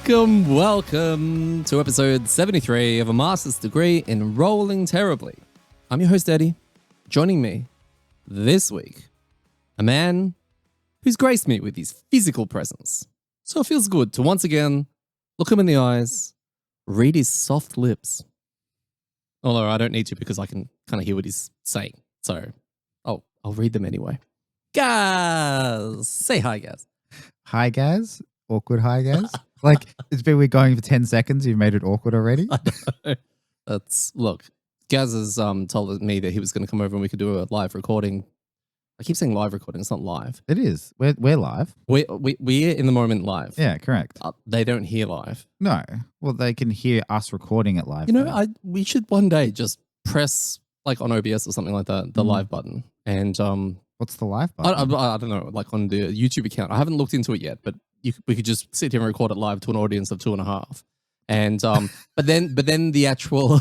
Welcome to episode 73 of A Master's Degree in Rolling Terribly. I'm your host, Eddie. Joining me this week, a man who's graced me with his physical presence. So it feels good to once again look him in the eyes, read his soft lips. Although I don't need to because I can kind of hear what he's saying. So I'll read them anyway. Gaz! Say hi, Gaz. Hi, Gaz. Awkward hi, Gaz. Like, it's been we're going for 10 seconds. You've made it awkward already. I know. Look, Gaz has told me that he was going to come over and we could do a live recording. I keep saying live recording. It's not live. It is. We're live. We're in the moment live. Yeah, correct. They don't hear live. No. Well, they can hear us recording it live. You know, we should one day just press, like on OBS or something like that, the live button. And what's the live button? I don't know, like on the YouTube account. I haven't looked into it yet, but we could just sit here and record it live to an audience of 2.5. And but then the actual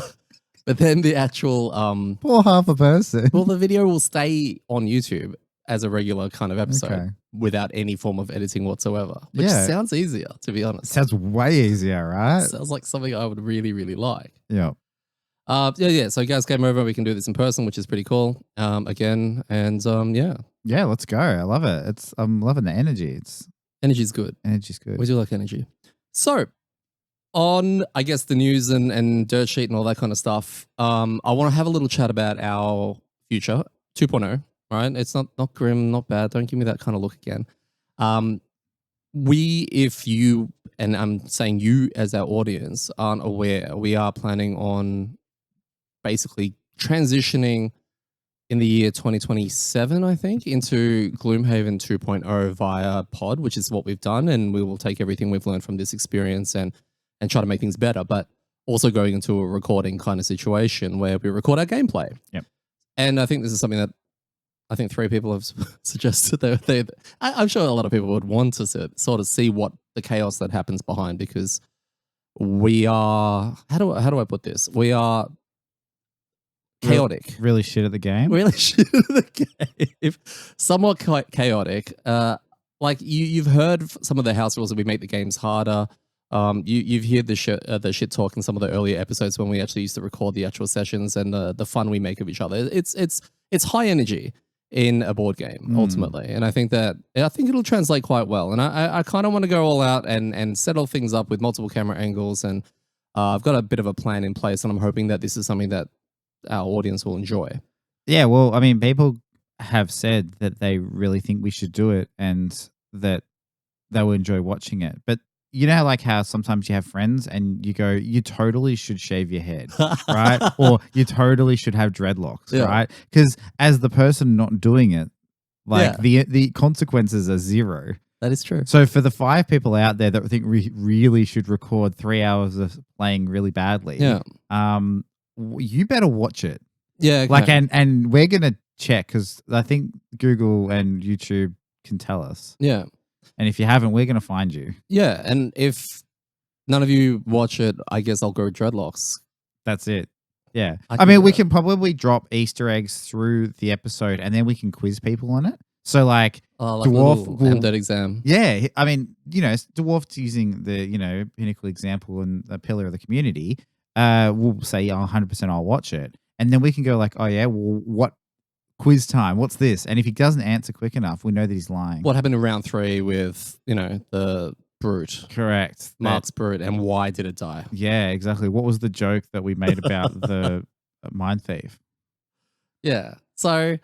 Poor half a person. well, the video will stay on YouTube as a regular kind of episode without any form of editing whatsoever, which sounds easier, to be honest. Sounds way easier, right? Sounds like something I would really, really like. Yeah. Yeah. So guys came over. We can do this in person, which is pretty cool. Again, and yeah. Yeah, let's go. I love it. I'm loving the energy. Energy's good. Energy's good. We do like energy. So, on, I guess, the news and dirt sheet and all that kind of stuff, I want to have a little chat about our future, 2.0, right? It's not grim, not bad. Don't give me that kind of look again. If you, and I'm saying you as our audience, aren't aware, we are planning on basically transitioning in the year 2027, I think, into Gloomhaven 2.0 via pod, which is what we've done. And we will take everything we've learned from this experience and try to make things better, but also going into a recording kind of situation where we record our gameplay. Yep. And I think this is something that I think 3 people have suggested. I'm sure a lot of people would want to sort of see what the chaos that happens behind, because we are, how do I put this? We are chaotic. Really shit at the game. Really shit at the game. Somewhat chaotic. Like you've heard some of the house rules that we make the games harder. You've heard the shit talk in some of the earlier episodes when we actually used to record the actual sessions and the fun we make of each other. It's high energy in a board game ultimately, and I think it'll translate quite well. And I kind of want to go all out and settle things up with multiple camera angles, and I've got a bit of a plan in place, and I'm hoping that this is something that our audience will enjoy. Yeah, well, I mean, people have said that they really think we should do it and that they will enjoy watching it. But you know, like how sometimes you have friends and you go, you totally should shave your head, right? Or you totally should have dreadlocks, right? Because as the person not doing it, like the consequences are zero. That is true. So for the 5 people out there that think we really should record 3 hours of playing really badly, you better watch it. Yeah. Okay. Like, and we're going to check, because I think Google and YouTube can tell us. Yeah. And if you haven't, we're going to find you. Yeah. And if none of you watch it, I guess I'll go dreadlocks. That's it. Yeah. I mean, we can probably drop Easter eggs through the episode and then we can quiz people on it. So like Dwarf amDirt exam. Yeah. I mean, you know, Dwarf's using the, you know, pinnacle example and the pillar of the community. We'll say 100% I'll watch it. And then we can go like, oh yeah, well, what quiz time? What's this? And if he doesn't answer quick enough, we know that he's lying. What happened in round 3 with, you know, the brute? Correct. Mark's brute, and why did it die? Yeah, exactly. What was the joke that we made about the mine thief? Yeah. So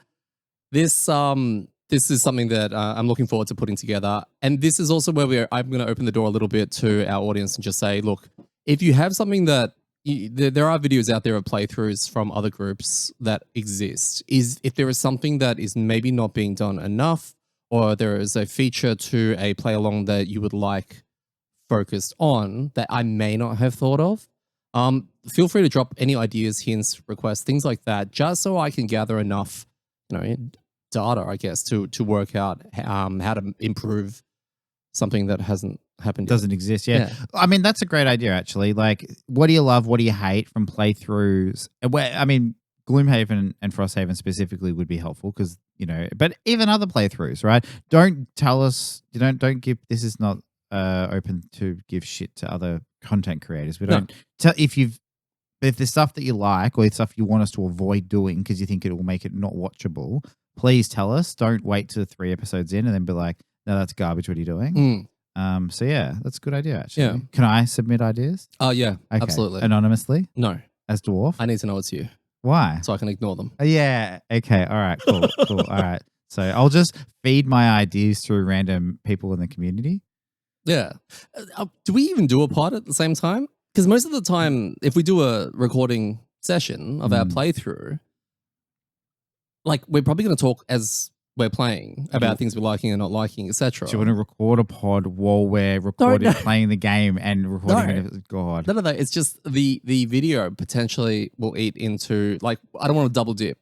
this is something that I'm looking forward to putting together. And this is also where I'm going to open the door a little bit to our audience and just say, look, if you have something that there are videos out there of playthroughs from other groups that exist. If there is something that is maybe not being done enough, or there is a feature to a play along that you would like focused on that I may not have thought of, feel free to drop any ideas, hints, requests, things like that, just so I can gather enough, you know, data, I guess, to work out how to improve something that hasn't happened yet. Doesn't exist, yeah. I mean, that's a great idea, actually. Like, what do you love? What do you hate from playthroughs? I mean, Gloomhaven and Frosthaven specifically would be helpful because, you know, but even other playthroughs, right? Don't tell us, don't give, this is not open to give shit to other content creators. We don't tell if there's stuff that you like or stuff you want us to avoid doing because you think it will make it not watchable, please tell us. Don't wait till 3 episodes in and then be like, no, that's garbage. What are you doing? So yeah, that's a good idea actually. Yeah. Can I submit ideas? Oh yeah, Okay. absolutely. Anonymously? No. As dwarf? I need to know it's you. Why? So I can ignore them. Yeah. Okay. All right. Cool. Cool. All right. So I'll just feed my ideas through random people in the community. Yeah. Do we even do a pod at the same time? Because most of the time, if we do a recording session of our playthrough, like we're probably going to talk as we're playing about things we're liking and not liking, etc. Do you want to record a pod while we're recording, playing the game and recording it? God. No. It's just the video potentially will eat into, like, I don't want to double dip.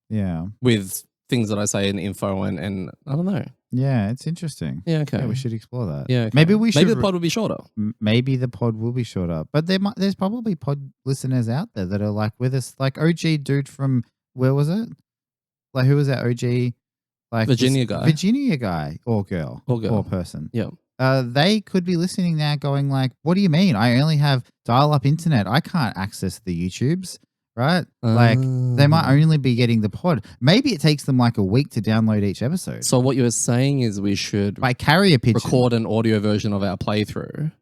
Yeah. With things that I say in the info and I don't know. Yeah, it's interesting. Yeah, okay. Yeah, we should explore that. Yeah, okay. Maybe the pod will be shorter. Maybe the pod will be shorter, but there's probably pod listeners out there that are like with us, like OG dude from where was it? Like who was that OG? Like Virginia guy or girl or person. Yeah. They could be listening now, going like, "What do you mean? I only have dial-up internet. I can't access the YouTubes." Right? Like they might only be getting the pod. Maybe it takes them like a week to download each episode. So what you're saying is we should by carrier pigeon record an audio version of our playthrough,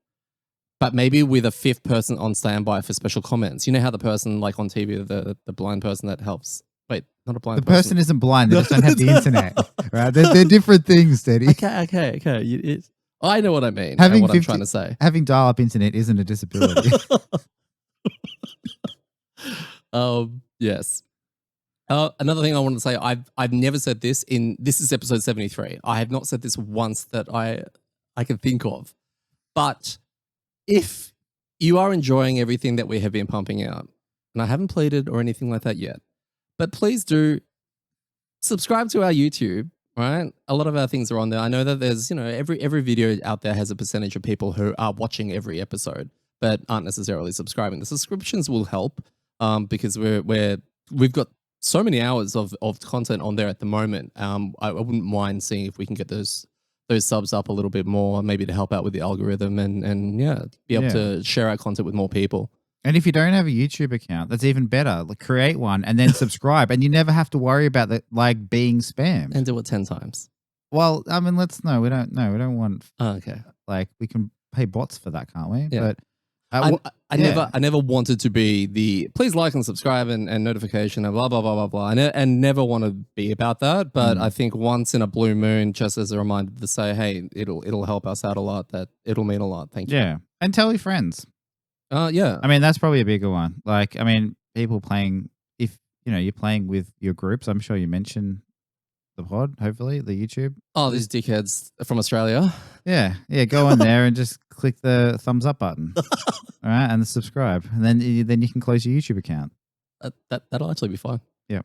but maybe with a 5th person on standby for special comments. You know how the person like on TV, the blind person that helps. Wait, not a blind person. The person isn't blind. They just don't have the internet. Right? They're different things, Steady. Okay. I know what I mean. Having what I'm trying to say. Having dial-up internet isn't a disability. Yes. Another thing I want to say, I've never said this this is episode 73. I have not said this once that I can think of. But if you are enjoying everything that we have been pumping out, and I haven't pleaded or anything like that yet, but please do subscribe to our YouTube, right? A lot of our things are on there. I know that there's, every video out there has a percentage of people who are watching every episode, but aren't necessarily subscribing. The subscriptions will help. Because we've got so many hours of content on there at the moment. I wouldn't mind seeing if we can get those subs up a little bit more, maybe to help out with the algorithm and be able to share our content with more people. And if you don't have a YouTube account, that's even better. Like, create one and then subscribe, and you never have to worry about that like being spammed. And do it 10 times. Well, I mean, we don't want. Oh, okay. Like we can pay bots for that, can't we? Yeah. But. I never wanted to be the please like and subscribe and notification and blah blah blah blah blah. And never want to be about that. But I think once in a blue moon, just as a reminder to say, hey, it'll help us out a lot. That it'll mean a lot. Thank you. Yeah, and tell your friends. Yeah. I mean, that's probably a bigger one. Like, I mean, people playing. If you're playing with your groups, I'm sure you mention the pod. Hopefully, the YouTube. Oh, these dickheads from Australia. Yeah. Go in there and just click the thumbs up button. All right, and the subscribe, and then you can close your YouTube account. That'll actually be fine. Yeah,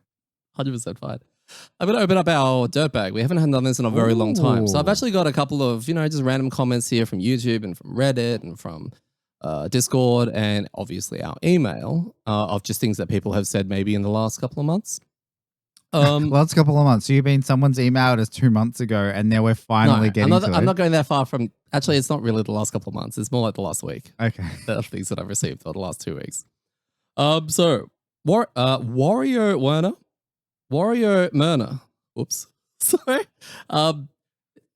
100% fine. I'm going to open up our DirtBag. We haven't done this in a very long time, so I've actually got a couple of just random comments here from YouTube and from Reddit and from Discord, and obviously our email of just things that people have said maybe in the last couple of months. Last couple of months. So you mean someone's emailed us 2 months ago, and now we're finally getting to it? I'm not going that far from. Actually, it's not really the last couple of months. It's more like the last week. Okay. The things that I've received for the last 2 weeks. So Warrior Myrna. Oops. Sorry.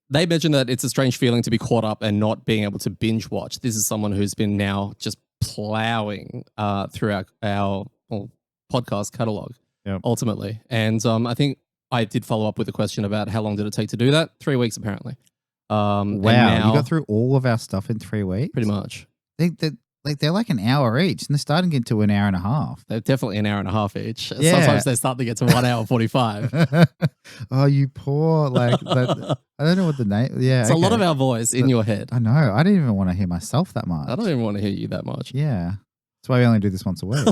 They mentioned that it's a strange feeling to be caught up and not being able to binge watch. This is someone who's been now just plowing through our podcast catalog. Yep. Ultimately. And I think I did follow up with a question about how long did it take to do that? 3 weeks, apparently. Wow, you got through all of our stuff in 3 weeks? Pretty much. They're like an hour each, and they're starting to get to an hour and a half. They're definitely an hour and a half each. Yeah. Sometimes they start to get to 1 hour 45. Oh, you poor, I don't know what the name, yeah. It's a lot of our voice in your head. I know, I didn't even want to hear myself that much. I don't even want to hear you that much. Yeah, that's why we only do this once a week.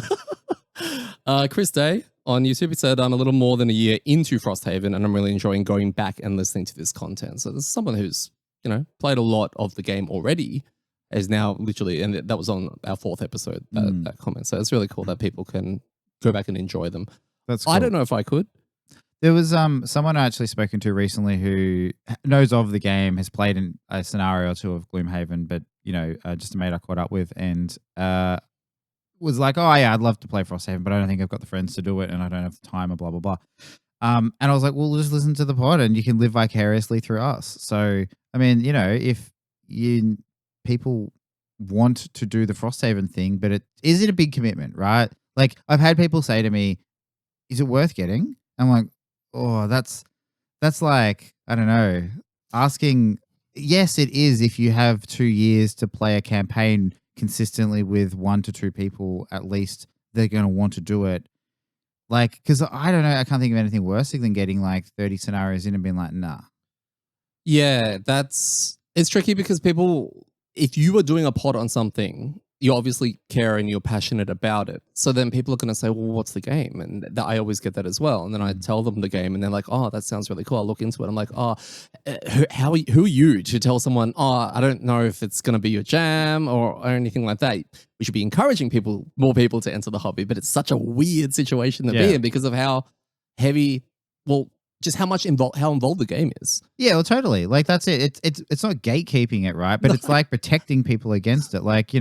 Chris Day on YouTube said, I'm a little more than a year into Frosthaven and I'm really enjoying going back and listening to this content. So this is someone who's, played a lot of the game already, is now literally, and that was on our 4th episode, that comment. So it's really cool that people can go back and enjoy them. That's cool. I don't know if I could. There was someone I actually spoken to recently who knows of the game, has played in a scenario or two of Gloomhaven, but just a mate I caught up with and was like, oh yeah, I'd love to play Frosthaven, but I don't think I've got the friends to do it, and I don't have the time, and blah blah blah. And I was like, well, just listen to the pod, and you can live vicariously through us. So I mean, if people want to do the Frosthaven thing, but is it a big commitment, right? Like I've had people say to me, is it worth getting? I'm like, oh, that's like, I don't know, asking. Yes, it is if you have 2 years to play a campaign consistently with 1 to 2 people at least, they're going to want to do it. Like, because I don't know, I can't think of anything worse than getting like 30 scenarios in and being like, nah. Yeah, it's tricky because people, if you are doing a pod on something, you obviously care and you're passionate about it. So then people are going to say, well, what's the game? And I always get that as well. And then I tell them the game and they're like, oh, that sounds really cool. I'll look into it. I'm like, oh, who are you to tell someone, oh, I don't know if it's going to be your jam or anything like that. We should be encouraging more people to enter the hobby. But it's such a weird situation to be in because of how heavy, just how involved the game is. Yeah, well, totally. Like that's it. It's not gatekeeping it, right? But it's like protecting people against it. Like,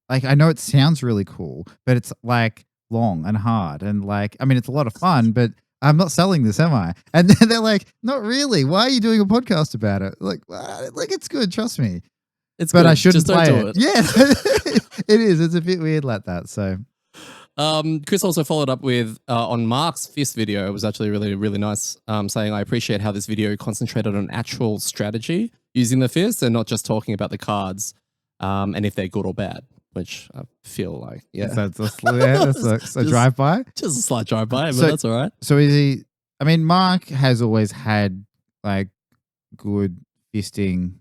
like I know it sounds really cool, but it's like long and hard. And like, I mean, it's a lot of fun, but I'm not selling this, am I? And then they're like, not really. Why are you doing a podcast about it? Like it's good. Trust me. But good. I shouldn't Just play don't do it. Yeah, it is. It's a bit weird like that. So. Chris also followed up with on Mark's Fist video. It was actually really, really nice, saying, I appreciate how this video concentrated on actual strategy using the Fist and not just talking about the cards and if they're good or bad, which I feel like, that's a drive-by? Just a slight drive-by, but that's all right. So is he, I mean, Mark has always had like good fisting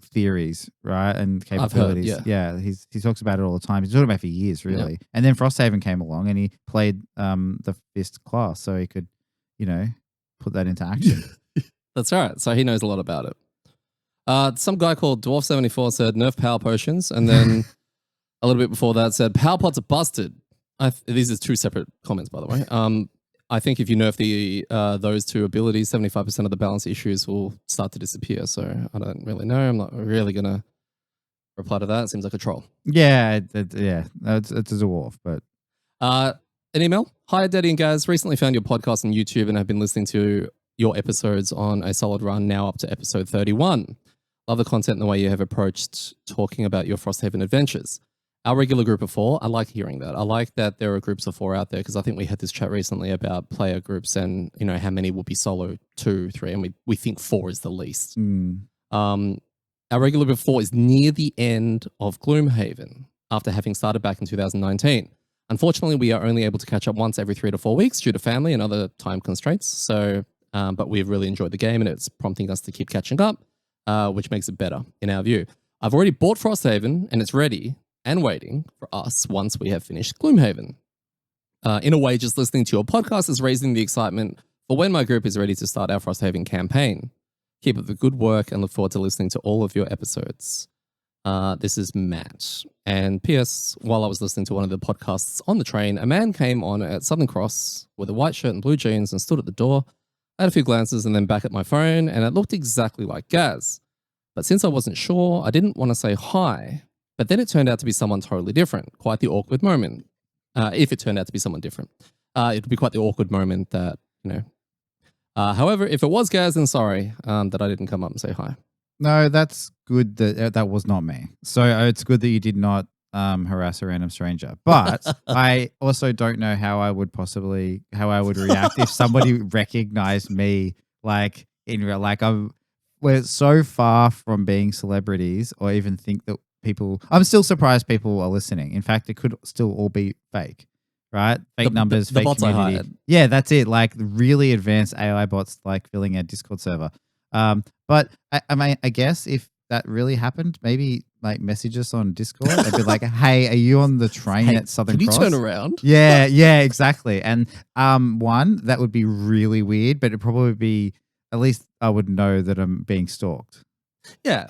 theories, right, and capabilities. I've heard, He talks about it all the time. He's talking about it for years, really. Yep. And then Frosthaven came along, and he played the Fist class, so he could, put that into action. That's right. So he knows a lot about it. Some guy called Dwarf74 said nerf power potions, and then a little bit before that said power pots are busted. These are 2 separate comments, by the way. I think if you nerf those 2 abilities, 75% of the balance issues will start to disappear. So I don't really know. I'm not really going to reply to that. It seems like a troll. Yeah, it's a dwarf, but... An email. Hi, Daddy and Gaz. Recently found your podcast on YouTube and have been listening to your episodes on a solid run, now up to episode 31. Love the content and the way you have approached talking about your Frosthaven adventures. Our regular group of 4, I like hearing that. I like that there are groups of 4 out there because I think we had this chat recently about player groups and, how many will be solo, 2, 3, and we think 4 is the least. Our regular group of 4 is near the end of Gloomhaven after having started back in 2019. Unfortunately, we are only able to catch up once every 3 to 4 weeks due to family and other time constraints. So, but we've really enjoyed the game and it's prompting us to keep catching up, which makes it better in our view. I've already bought Frosthaven and it's ready and waiting for us once we have finished Gloomhaven. In a way, just listening to your podcast is raising the excitement for when my group is ready to start our Frosthaven campaign. Keep up the good work and look forward to listening to all of your episodes. This is Matt. And P.S., while I was listening to one of the podcasts on the train, a man came on at Southern Cross with a white shirt and blue jeans and stood at the door. I had a few glances and then back at my phone, and it looked exactly like Gaz. But since I wasn't sure, I didn't want to say hi. But then it turned out to be someone totally different. Quite the awkward moment. If it turned out to be someone different. It would be quite the awkward moment that, however, if it was Gaz, then sorry that I didn't come up and say hi. No, that's good that was not me. So it's good that you did not harass a random stranger. But I also don't know how I would react if somebody recognized me like in real, like we're so far from being celebrities or even think that I'm still surprised people are listening. In fact, it could still all be fake, right? Fake numbers, fake bots community. Yeah, that's it. Like really advanced AI bots, like filling a Discord server. But I guess if that really happened, maybe like message us on Discord. I'd be like, hey, are you on the train at Southern Cross? Can you turn around? Yeah, exactly. And one, that would be really weird, but it'd probably be, at least I would know that I'm being stalked. Yeah.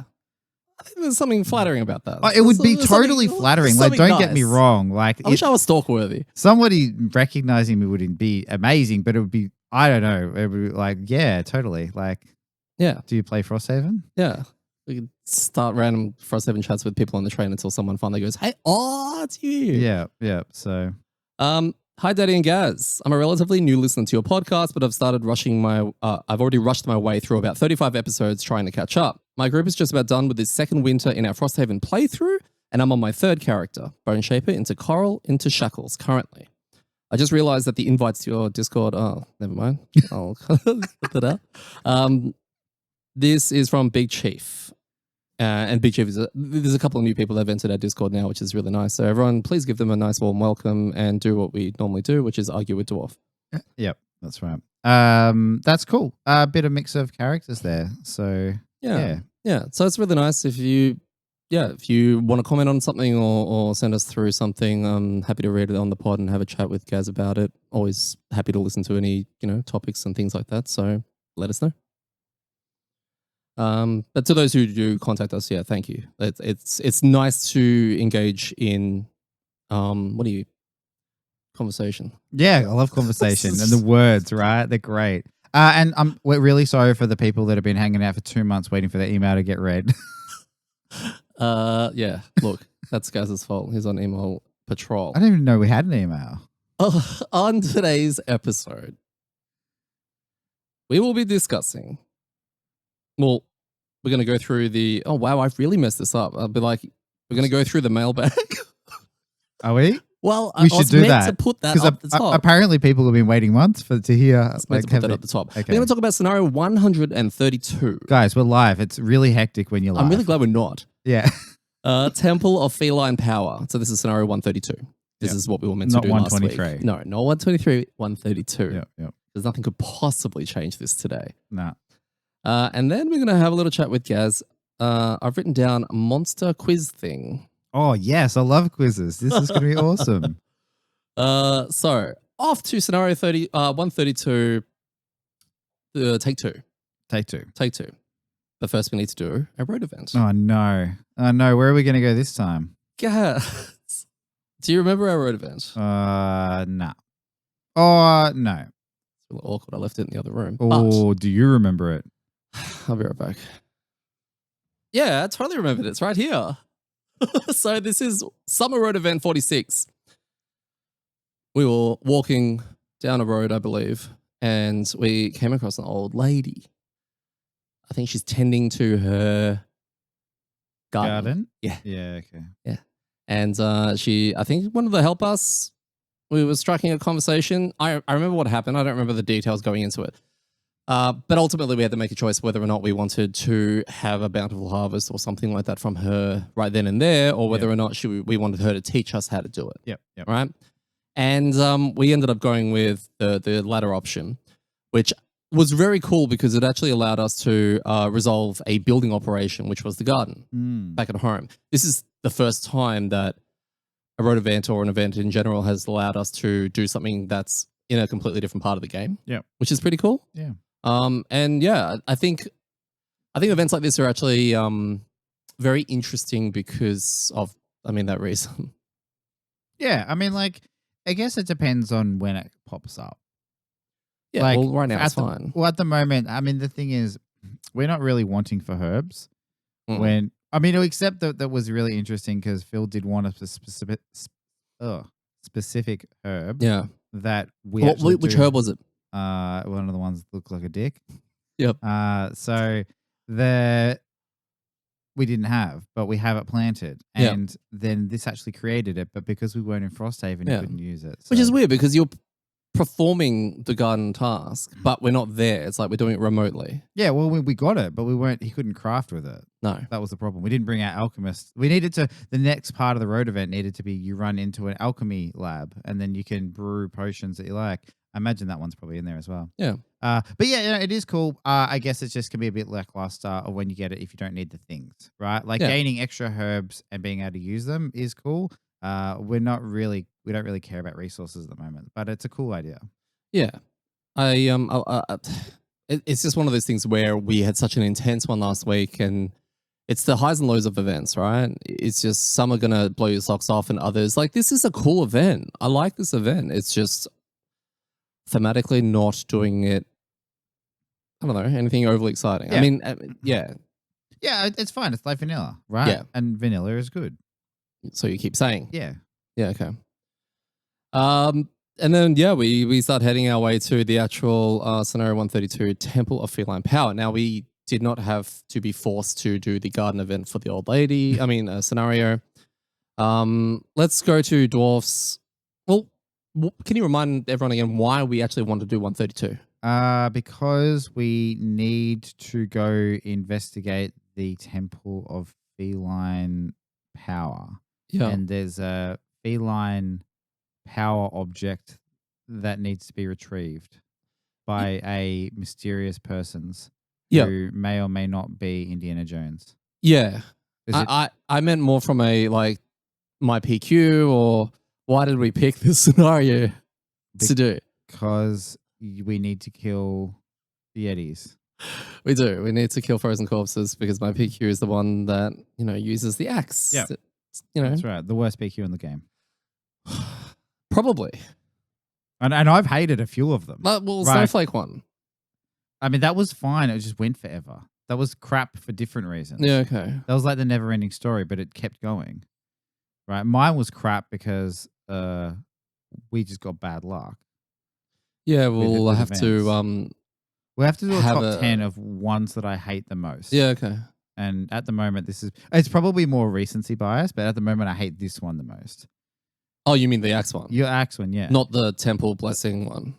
I think there's something flattering about that. It would be totally flattering. Like, don't get me wrong. Like, I wish I was stalk worthy. Somebody recognizing me would be amazing, but it would be I don't know. Like, yeah, totally. Like, Yeah. do you play Frosthaven? Yeah. We could start random Frosthaven chats with people on the train until someone finally goes, "Hey, oh, it's you." Yeah, yeah. So, Hi, Daddy and Gaz. I'm a relatively new listener to your podcast, but I've already rushed my way through about 35 episodes trying to catch up. My group is just about done with this second winter in our Frosthaven playthrough, and I'm on my third character, Bone Shaper, into Coral, into Shackles currently. I just realized that the invites to your Discord, never mind. I'll put that out. This is from Big Chief. And Big Chief there's a couple of new people that have entered our Discord now, which is really nice. So everyone, please give them a nice warm welcome and do what we normally do, which is argue with Dwarf. yep, that's right. That's cool. A bit of mix of characters there. So yeah. So it's really nice if you want to comment on something or send us through something. I'm happy to read it on the pod and have a chat with Gaz about it. Always happy to listen to any topics and things like that. So let us know. But to those who do contact us, yeah, thank you. It's nice to engage in conversation. Yeah, I love conversation and the words, right? They're great. And we're really sorry for the people that have been hanging out for 2 months waiting for their email to get read. Yeah, look, that's Gaz's fault. He's on email patrol. I didn't even know we had an email. On today's episode, we will be discussing. Well, we're going to go through the. Oh wow, I've really messed this up. I'll be like, we're going to go through the mailbag. Are we? Well, we should do that to put that up the top. Apparently, people have been waiting months to hear. Meant to put that up the top. Okay. We're going to talk about scenario 132. Guys, we're live. It's really hectic when you're live. I'm really glad we're not. Yeah. Temple of Feline Power. So this is scenario 132. This is what we were meant to do last week. Not 123. No, not 123. 132. Yeah. Because nothing could possibly change this today. No. And then we're going to have a little chat with Gaz. I've written down monster quiz thing. Oh, yes. I love quizzes. This is going to be awesome. So, off to scenario 132. Take two. Take two. But first we need to do a road event. Oh, no. Oh, no. Where are we going to go this time? Gaz, do you remember our road event? No. Oh, no. It's a little awkward. I left it in the other room. Oh, do you remember it? I'll be right back. Yeah, I totally remembered it. It's right here. So this is Summer Road Event 46. We were walking down a road, I believe, and we came across an old lady. I think she's tending to her garden. Yeah. Yeah, okay. Yeah. And I think wanted to help us. We were striking a conversation. I remember what happened. I don't remember the details going into it. But ultimately, we had to make a choice whether or not we wanted to have a bountiful harvest or something like that from her right then and there, or whether or not we wanted her to teach us how to do it. Yep. Right? And we ended up going with the latter option, which was very cool because it actually allowed us to resolve a building operation, which was the garden back at home. This is the first time that a road event or an event in general has allowed us to do something that's in a completely different part of the game. Yeah. Which is pretty cool. Yeah. And yeah, I think events like this are actually very interesting because of that reason. Yeah, I guess it depends on when it pops up. Yeah, well, right now it's fine. Well, at the moment, the thing is, we're not really wanting for herbs. Except that was really interesting because Phil did want a specific herb. Yeah. That which herb was it? One of the ones that looked like a dick. Yep. So we didn't have, but we have it planted. And then this actually created it, but because we weren't in Frosthaven, we couldn't use it. So. Which is weird because you're performing the garden task, but we're not there. It's like we're doing it remotely. Yeah, well, we got it, but he couldn't craft with it. No. That was the problem. We didn't bring our alchemist. The next part of the road event needed to be you run into an alchemy lab and then you can brew potions that you like. I imagine that one's probably in there as well. Yeah. But yeah, it is cool. I guess it's just can be a bit lackluster of when you get it if you don't need the things, right? Like gaining extra herbs and being able to use them is cool. We don't really care about resources at the moment, but it's a cool idea. Yeah. It's just one of those things where we had such an intense one last week and it's the highs and lows of events, right? It's just some are going to blow your socks off and others like, this is a cool event. I like this event. It's just thematically not doing it. I don't know, anything overly exciting. Yeah. I mean, yeah. Yeah, it's fine. It's like vanilla, right? Yeah. And vanilla is good. So you keep saying. Yeah. Yeah, okay. And then we start heading our way to the actual scenario 132 Temple of Feline Power. Now we did not have to be forced to do the garden event for the old lady. I mean, scenario. Let's go to dwarfs. Well, can you remind everyone again why we actually want to do 132? Because we need to go investigate the Temple of Feline Power. Yeah. And there's a feline power object that needs to be retrieved by a mysterious persons who may or may not be Indiana Jones. Yeah. I meant more from a like my PQ or why did we pick this scenario to do? Because we need to kill the Yetis. We do. We need to kill frozen corpses because my PQ is the one that, uses the axe. Yeah. That's right. The worst PQ in the game. Probably. And I've hated a few of them. Well, Snowflake one. I mean, that was fine. It just went forever. That was crap for different reasons. Yeah, okay. That was like the never-ending story, but it kept going. Right? Mine was crap because we just got bad luck. Yeah, we'll have to we'll have to do a top 10 of ones that I hate the most. Yeah, okay. And at the moment, it's probably more recency bias, but at the moment, I hate this one the most. Oh, you mean the axe one? Your axe one, yeah. Not the temple blessing one.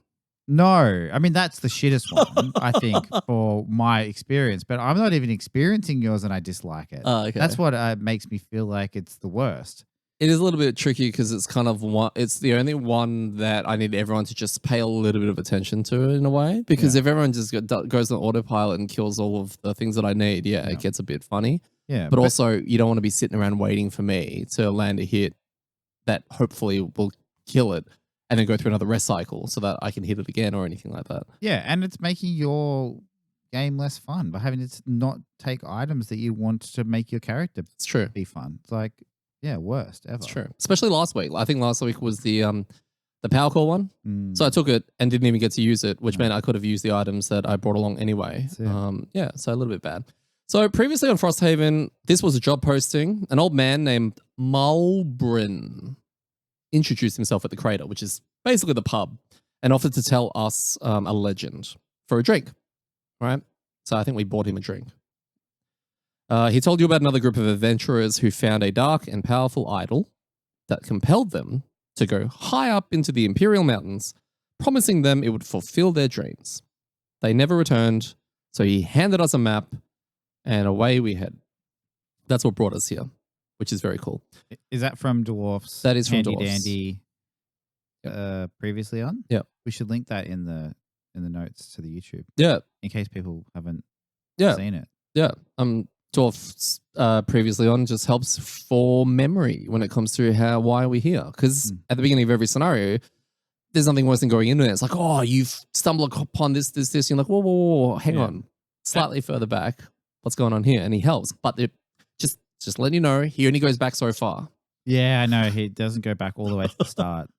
No. I mean, that's the shittest one, I think, for my experience. But I'm not even experiencing yours and I dislike it. Oh, okay. That's what makes me feel like it's the worst. It is a little bit tricky because it's kind of it's the only one that I need everyone to just pay a little bit of attention to in a way. Because if everyone just goes on autopilot and kills all of the things that I need, it gets a bit funny. Yeah. But also, you don't want to be sitting around waiting for me to land a hit that hopefully will kill it and then go through another rest cycle so that I can hit it again or anything like that. Yeah, and it's making your game less fun by having to not take items that you want to make your character be fun. It's like, worst ever. It's true. Especially last week. I think last week was the power core one. So I took it and didn't even get to use it, which meant I could have used the items that I brought along anyway. So a little bit bad. So previously on Frosthaven, this was a job posting. An old man named Mulbrin introduced himself at the crater, which is basically the pub, and offered to tell us a legend for a drink, right? So I think we bought him a drink. He told you about another group of adventurers who found a dark and powerful idol that compelled them to go high up into the Imperial Mountains, promising them it would fulfill their dreams. They never returned, so he handed us a map, and away we head. That's what brought us here, which is very cool. Is that from Dwarfs? That is from Handy Dwarfs. Dandy previously on? Yeah. We should link that in the notes to the YouTube. Yeah. In case people haven't seen it. Yeah. Dwarfs previously on just helps for memory when it comes to why we're here. Because at the beginning of every scenario, there's nothing worse than going in there. It's like, oh, you've stumbled upon this. You're like, whoa, hang on. Slightly further back. What's going on here? And he helps. But just letting you know, he only goes back so far. Yeah, I know. He doesn't go back all the way to the start.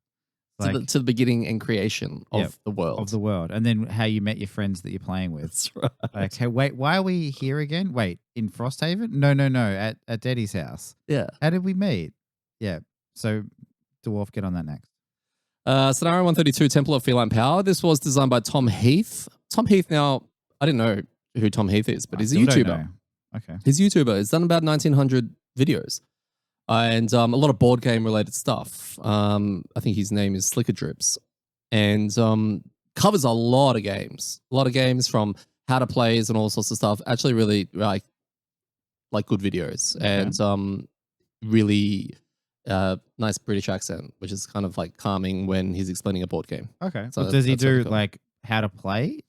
To the beginning and creation of the world. Of the world. And then how you met your friends that you're playing with. That's right. Okay, wait, why are we here again? Wait, in Frosthaven? No, at Daddy's house. Yeah. How did we meet? Yeah, so Dwarf, get on that next. Scenario 132, Temple of Feline Power. This was designed by Tom Heath. Tom Heath, now, I didn't know who Tom Heath is, but he's a YouTuber. Okay. He's a YouTuber. He's done about 1,900 videos. And a lot of board game related stuff. I think his name is Slicker Drips, and covers a lot of games. A lot of games from how to plays and all sorts of stuff. Actually, really like good videos and really nice British accent, which is kind of like calming when he's explaining a board game. Okay. So does he do cool. like how to play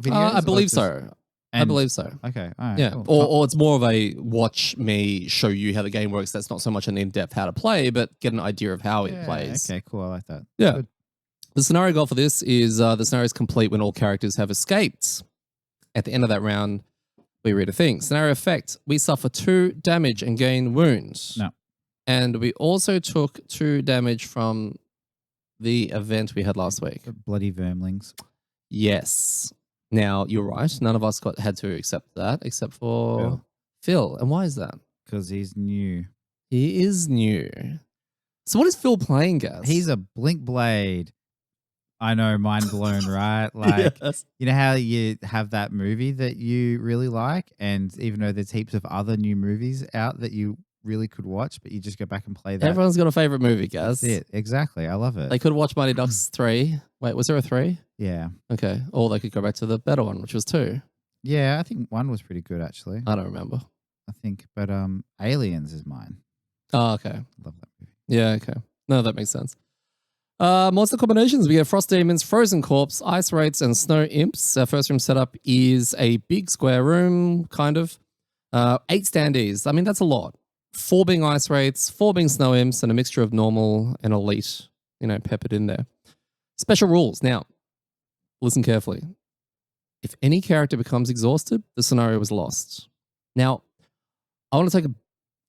videos? I believe so. I believe so. Okay. All right, yeah. Cool. Or it's more of a watch me show you how the game works. That's not so much an in-depth how to play, but get an idea of how it plays. Okay, cool. I like that. Yeah. Good. The scenario goal for this is the scenario is complete when all characters have escaped. At the end of that round, we read a thing. Scenario effect. We suffer 2 damage and gain wounds. No. And we also took 2 damage from the event we had last week. The bloody vermlings. Yes. Now, you're right. None of us had to accept that except for Phil. And why is that? Because he's new. He is new. So what is Phil playing, guys? He's a blink blade. I know, mind blown, right? Like, yes. you know how you have that movie that you really like, and even though there's heaps of other new movies out that you really could watch, but you just go back and play that. Everyone's got a favorite movie, guys. That's it. Exactly. I love it. They could watch Mighty Ducks 3. Wait, was there a 3? Yeah. Okay. Or they could go back to the better one, which was 2. Yeah, I think 1 was pretty good, actually. I don't remember. I think. But Aliens is mine. Oh, okay. Love that movie. Yeah, okay. No, that makes sense. Monster combinations. We have Frost Demons, Frozen Corpse, Ice Wraiths, and Snow Imps. Our first room setup is a big square room, kind of. 8 standees. I mean, that's a lot. 4 being Ice Wraiths, 4 being Snow Imps, and a mixture of normal and elite, peppered in there. Special rules. Now, listen carefully. If any character becomes exhausted, the scenario is lost. Now, I want to take a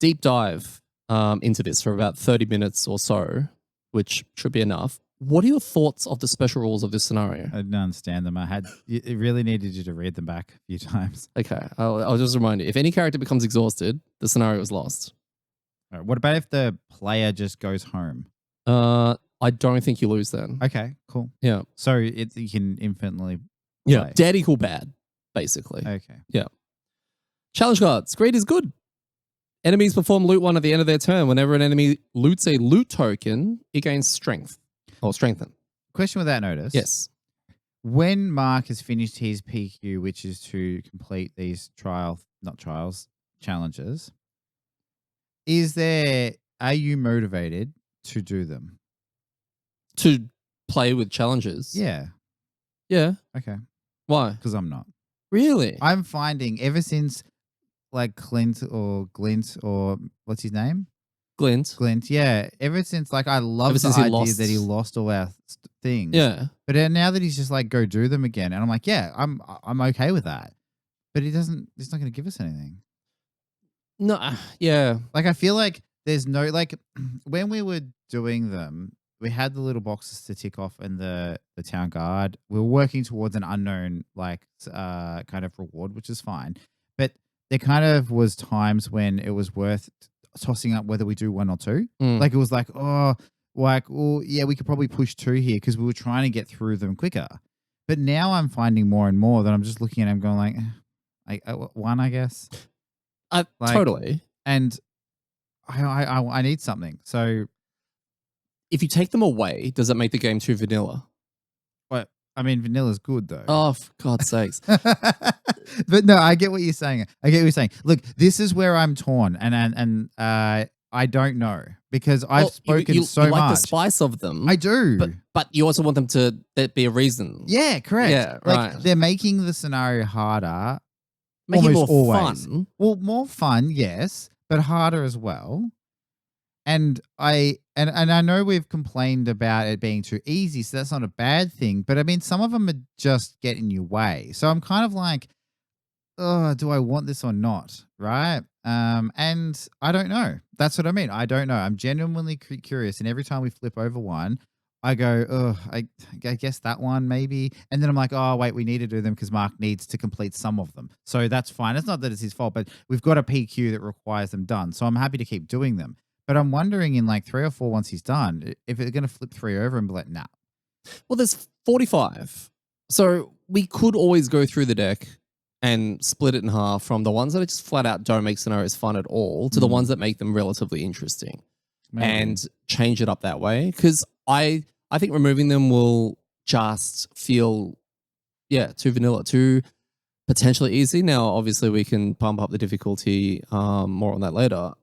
deep dive into this for about 30 minutes or so, which should be enough. What are your thoughts of the special rules of this scenario? I didn't understand them. It really needed you to read them back a few times. Okay, I'll just remind you. If any character becomes exhausted, the scenario is lost. All right, what about if the player just goes home? I don't think you lose then. Okay, cool. Yeah. So you can infinitely play. Yeah, dead equal bad, basically. Okay. Yeah. Challenge cards. Greed is good. Enemies perform loot 1 at the end of their turn. Whenever an enemy loots a loot token, it gains strength or strengthen. Question without notice. Yes. When Mark has finished his PQ, which is to complete these challenges, are you motivated to do them? To play with challenges? Yeah. Yeah. Okay. Why? Because I'm not. Really? I'm finding ever since like Glint or what's his name? Glint. Yeah. Ever since I love the idea that he lost all our things. Yeah. But now that he's just like, go do them again. And I'm like, yeah, I'm okay with that. But he's not going to give us anything. No. Yeah. Like, I feel like there's no, like, when we were doing them, we had the little boxes to tick off in the town guard. We were working towards an unknown, kind of reward, which is fine. But there kind of was times when it was worth tossing up whether we do 1 or 2. Like, it was like, yeah, we could probably push 2 here because we were trying to get through them quicker. But now I'm finding more and more that I'm just looking at them going like 1, I guess. Totally. And I need something. So if you take them away, does that make the game too vanilla? But I mean, vanilla's good though. Oh, for God's sakes. But no, I get what you're saying. Look, this is where I'm torn, and I don't know because I've spoken so you like much. The spice of them. I do, but you also want them to be a reason. Yeah, correct. Yeah, right. They're making the scenario harder, making it more always. fun. Well, more fun, yes, but harder as well. And I know we've complained about it being too easy, so that's not a bad thing. But I mean, some of them are just getting your way. So I'm kind of like, oh, do I want this or not? Right? And I don't know. That's what I mean. I don't know. I'm genuinely curious. And every time we flip over one, I go, oh, I guess that one maybe. And then I'm like, oh, wait, we need to do them because Mark needs to complete some of them. So that's fine. It's not that it's his fault, but we've got a PQ that requires them done. So I'm happy to keep doing them. But I'm wondering in 3 or 4 once he's done, if it's going to flip 3 over and be like, nah. Well, there's 45. So we could always go through the deck and split it in half from the ones that just flat out don't make scenarios fun at all to the ones that make them relatively interesting. Maybe. And change it up that way. Because I think removing them will just feel, too vanilla, too potentially easy. Now, obviously, we can pump up the difficulty, more on that later,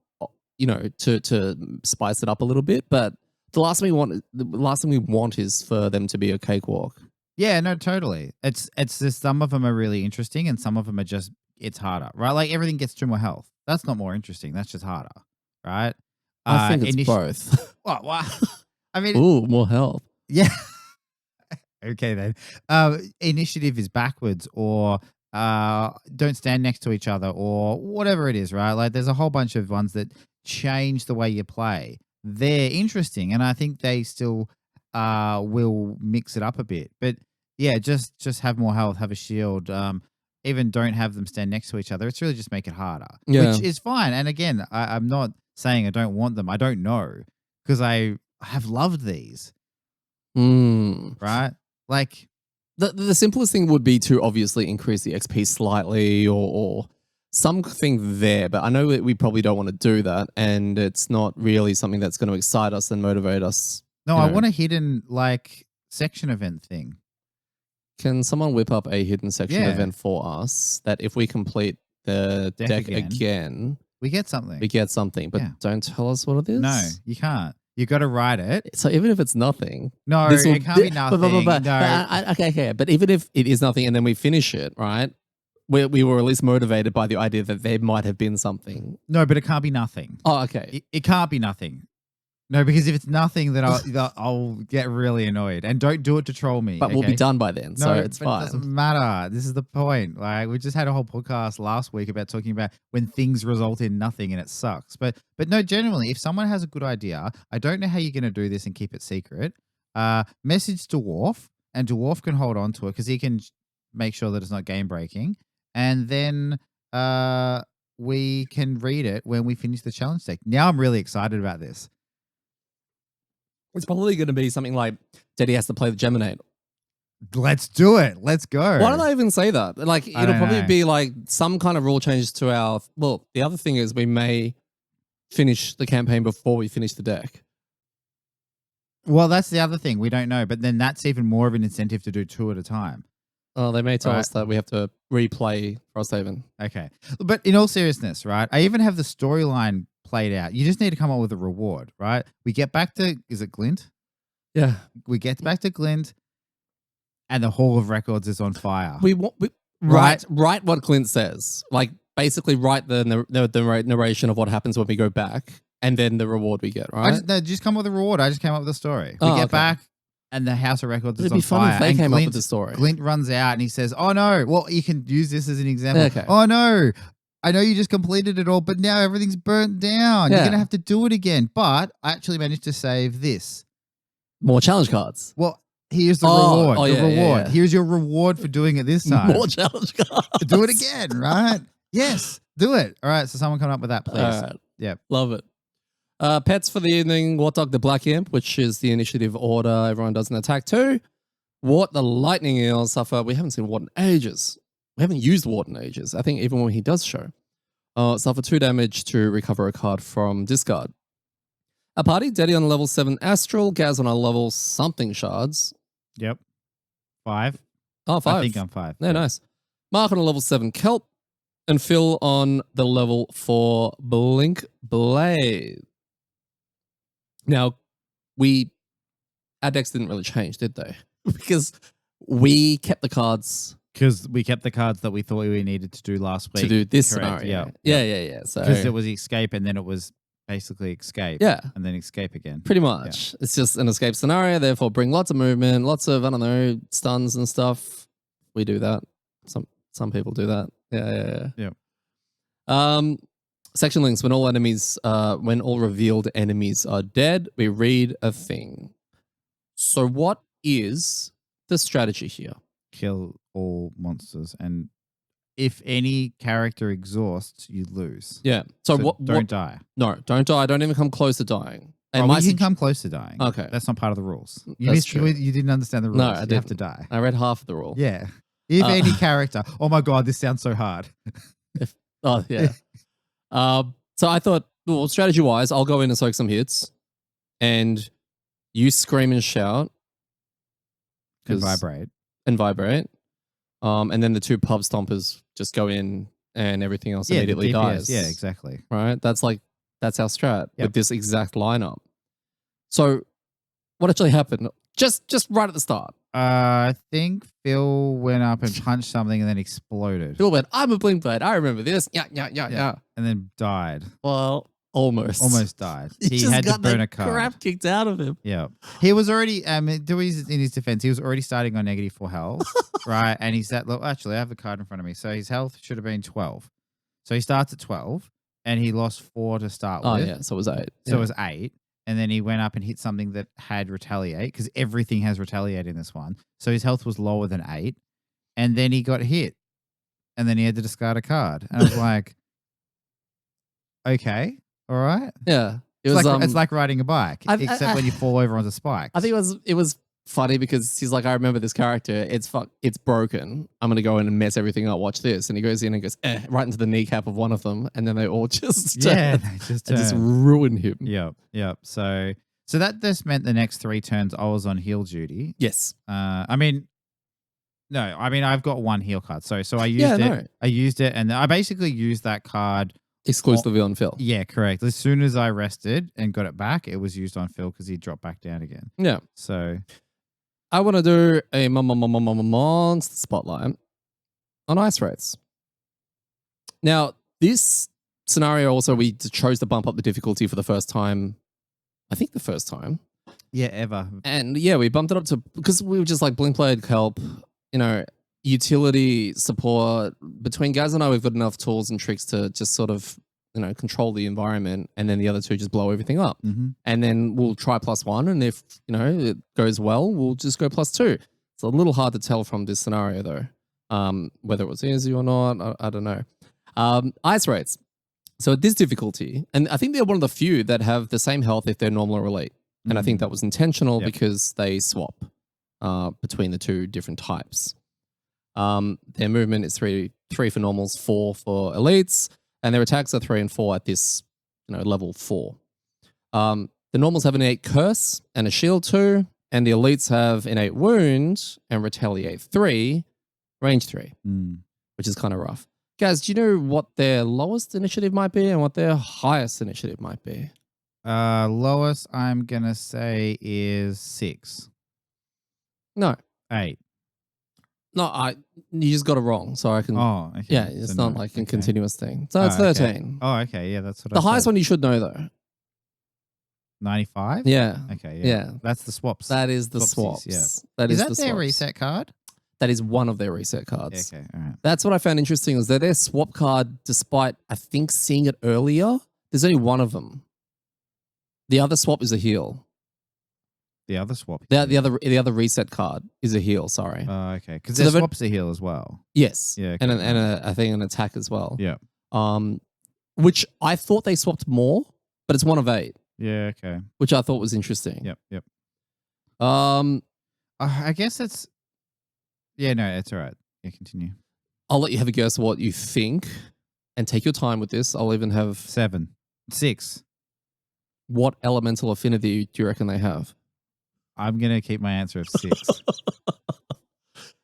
to spice it up a little bit. But the last thing we want is for them to be a cakewalk. Yeah, no, totally. It's just some of them are really interesting and some of them are just, it's harder, right? Like everything gets 2 more health. That's not more interesting. That's just harder, right? I think it's both. What? Wow. I mean, ooh, more health. Yeah. Okay, then. Initiative is backwards or don't stand next to each other or whatever it is, right? Like there's a whole bunch of ones that change the way you play. They're interesting and I think they still will mix it up a bit. But yeah, just have more health, have a shield. Even don't have them stand next to each other. It's really just make it harder, which is fine. And again, I'm not saying I don't want them. I don't know because I have loved these. Right? Like the simplest thing would be to obviously increase the XP slightly or something there, but I know that we probably don't want to do that, and it's not really something that's going to excite us and motivate us. No, I want a hidden like section event thing. Can someone whip up a hidden section event for us that if we complete the deck again, we get something? We get something, but don't tell us what it is. No, you can't. You got to write it. So even if it's nothing, no, it can't be nothing. Okay. But even if it is nothing, and then we finish it, right? We were at least motivated by the idea that there might have been something. No, but it can't be nothing. Oh, okay. It can't be nothing. No, because if it's nothing, then I'll get really annoyed. And don't do it to troll me. But we'll be done by then, so it's fine. It doesn't matter. This is the point. Like we just had a whole podcast last week about talking about when things result in nothing and it sucks. But no, genuinely, if someone has a good idea, I don't know how you're going to do this and keep it secret. Message Dwarf, and Dwarf can hold on to it because he can make sure that it's not game breaking. And then we can read it when we finish the challenge deck. Now I'm really excited about this. It's probably going to be something like Daddy has to play the Geminate. Let's do it. Let's go. Why don't I even say that? Like, it'll probably be like some kind of rule changes to our... Well, the other thing is we may finish the campaign before we finish the deck. Well, that's the other thing. We don't know. But then that's even more of an incentive to do 2 at a time. Oh, they may tell us that we have to replay Frosthaven. Okay. But in all seriousness, right, I even have the storyline played out. You just need to come up with a reward, right? We get back to, is it Glint? Yeah. We get back to Glint and the Hall of Records is on fire. Write what Glint says. Like, basically write the narration of what happens when we go back and then the reward we get, right? Just come up with a reward. I just came up with a story. We get back and the House of Records is on fire. It'd be fun if they came up with the story. Glint runs out and he says, oh no. Well, you can use this as an example. Okay. Oh no. I know you just completed it all, but now everything's burnt down. You're going to have to do it again. But I actually managed to save this. More challenge cards. Well, here's the reward. Reward. Yeah. Here's your reward for doing it this time. More challenge cards. Do it again, right? Yes, do it. All right, so someone come up with that, please. All right. Yeah. Love it. Pets for the evening, Warthog the Black Imp, which is the initiative order. Everyone does an attack too. Wart the Lightning Eel, suffer. We haven't seen Wart in ages. We haven't used Wart in ages. I think even when he does show. Suffer 2 damage to recover a card from discard. A party, Daddy on a level 7 Astral, Gaz on a level something shards. Yep. 5. Oh, 5. I think I'm 5. Yeah, nice. Mark on a level 7 Kelp. And Phil on the level 4 Blink Blade. Now, our decks didn't really change, did they? Because we kept the cards. Because we kept the cards that we thought we needed to do last week. To do this scenario. Yeah. So because it was escape and then it was basically escape. Yeah. And then escape again. Pretty much. Yeah. It's just an escape scenario, therefore bring lots of movement, lots of, I don't know, stuns and stuff. We do that. Some people do that. Yeah. Section links. When all revealed enemies are dead, we read a thing. So what is the strategy here? Kill all monsters, and if any character exhausts, you lose. Yeah. So what? Don't die. No, don't die. Don't even come close to dying. And you can come close to dying. Okay. That's not part of the rules. That's true. You didn't understand the rules. No, I didn't. You have to die. I read half of the rule. Yeah. If any character. Oh my God, this sounds so hard. Yeah. So I thought, well, strategy-wise, I'll go in and soak some hits, and you scream and shout. And vibrate. And then the 2 pub stompers just go in and everything else immediately dies. Yeah, exactly. Right? That's our strat with this exact lineup. So what actually happened? Just right at the start. I think Phil went up and punched something and then exploded. Phil went, I'm a Blink Blade. I remember this. Yeah. And then died. Well, almost. Almost died. He had to burn a card. Crap kicked out of him. Yeah. He was already, in his defense, he was already starting on -4 health, right? And he said, look, actually, I have the card in front of me. So his health should have been 12. So he starts at 12 and he lost 4 to start with. Oh, yeah. So it was 8. So it was 8. and then he went up and hit something that had retaliate because everything has retaliate in this one. So his health was lower than 8, and then he got hit, and then he had to discard a card. And I was like, okay, all right. Yeah. It's like riding a bike, I- except when you fall over onto spikes. I think it was funny because he's like, I remember this character. It's broken. I'm gonna go in and mess everything up. Watch this. And he goes in and goes right into the kneecap of one of them, and then they all just they just ruin him. Yep. So that just meant the next 3 turns I was on heal duty. Yes. I've got 1 heal card. So I used it. No. I used it, and I basically used that card exclusively on Phil. Yeah, correct. As soon as I rested and got it back, it was used on Phil because he dropped back down again. Yeah. So I want to do a monster spotlight on ice rates. Now, this scenario also, we chose to bump up the difficulty for the first time. I think the first time. Yeah, ever. And yeah, we bumped it up to, because we were just like blink blade help, utility support. Between Gaz and I, we've got enough tools and tricks to just sort of, control the environment, and then the other 2 just blow everything up. Mm-hmm. And then we'll try +1, and if, it goes well, we'll just go +2. It's a little hard to tell from this scenario though, whether it was easy or not, I don't know. Ice rates. So at this difficulty, and I think they're one of the few that have the same health if they're normal or elite. And I think that was intentional because they swap between the 2 different types. Their movement is 3 for normals, 4 for elites, and their attacks are 3 and 4 at this, level 4. The normals have an innate curse and a shield 2, and the elites have innate wound and retaliate 3, range 3, which is kind of rough. Guys, do you know what their lowest initiative might be and what their highest initiative might be? Lowest, I'm gonna say, is 6. No. 8. No, you just got it wrong. So I can. Oh, okay. Yeah, it's not like a continuous thing. So it's 13. Okay. Oh, okay. Yeah, that's what the highest one you should know though. 95? Yeah. Okay. Yeah. That's the swaps. That is the swaps. Yeah. Is that their reset card? That is one of their reset cards. Okay. All right. That's what I found interesting is that their swap card, despite I think seeing it earlier, there's only one of them. The other swap is a heal. The other swap. The other reset card is a heal. Sorry. Oh, okay. Because their swap's a heal as well. Yes. Yeah. Okay. And I think an attack as well. Yeah. Which I thought they swapped more, but it's 1 of 8. Yeah. Okay. Which I thought was interesting. Yep. I guess it's. Yeah. No, it's all right. Yeah. Continue. I'll let you have a guess what you think, and take your time with this. I'll even have 7, 6. What elemental affinity do you reckon they have? I'm going to keep my answer of 6.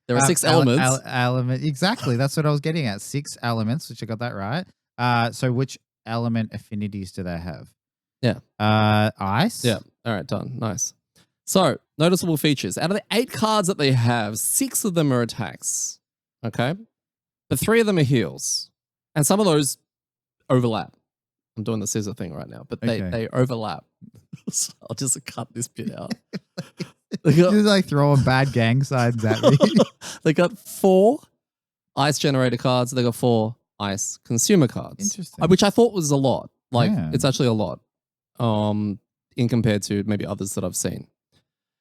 There are 6 elements. Exactly. That's what I was getting at. 6 elements, which I got that right. So which element affinities do they have? Yeah. Ice? Yeah. All right, done. Nice. So, noticeable features. Out of the 8 cards that they have, 6 of them are attacks. Okay? But 3 of them are heals. And some of those overlap. I'm doing the scissor thing right now, but they overlap. So I'll just cut this bit out. You're like throwing bad gang signs at me. They got 4 ice generator cards. They got 4 ice consumer cards. Interesting. Which I thought was a lot. Like, yeah. It's actually a lot in compared to maybe others that I've seen.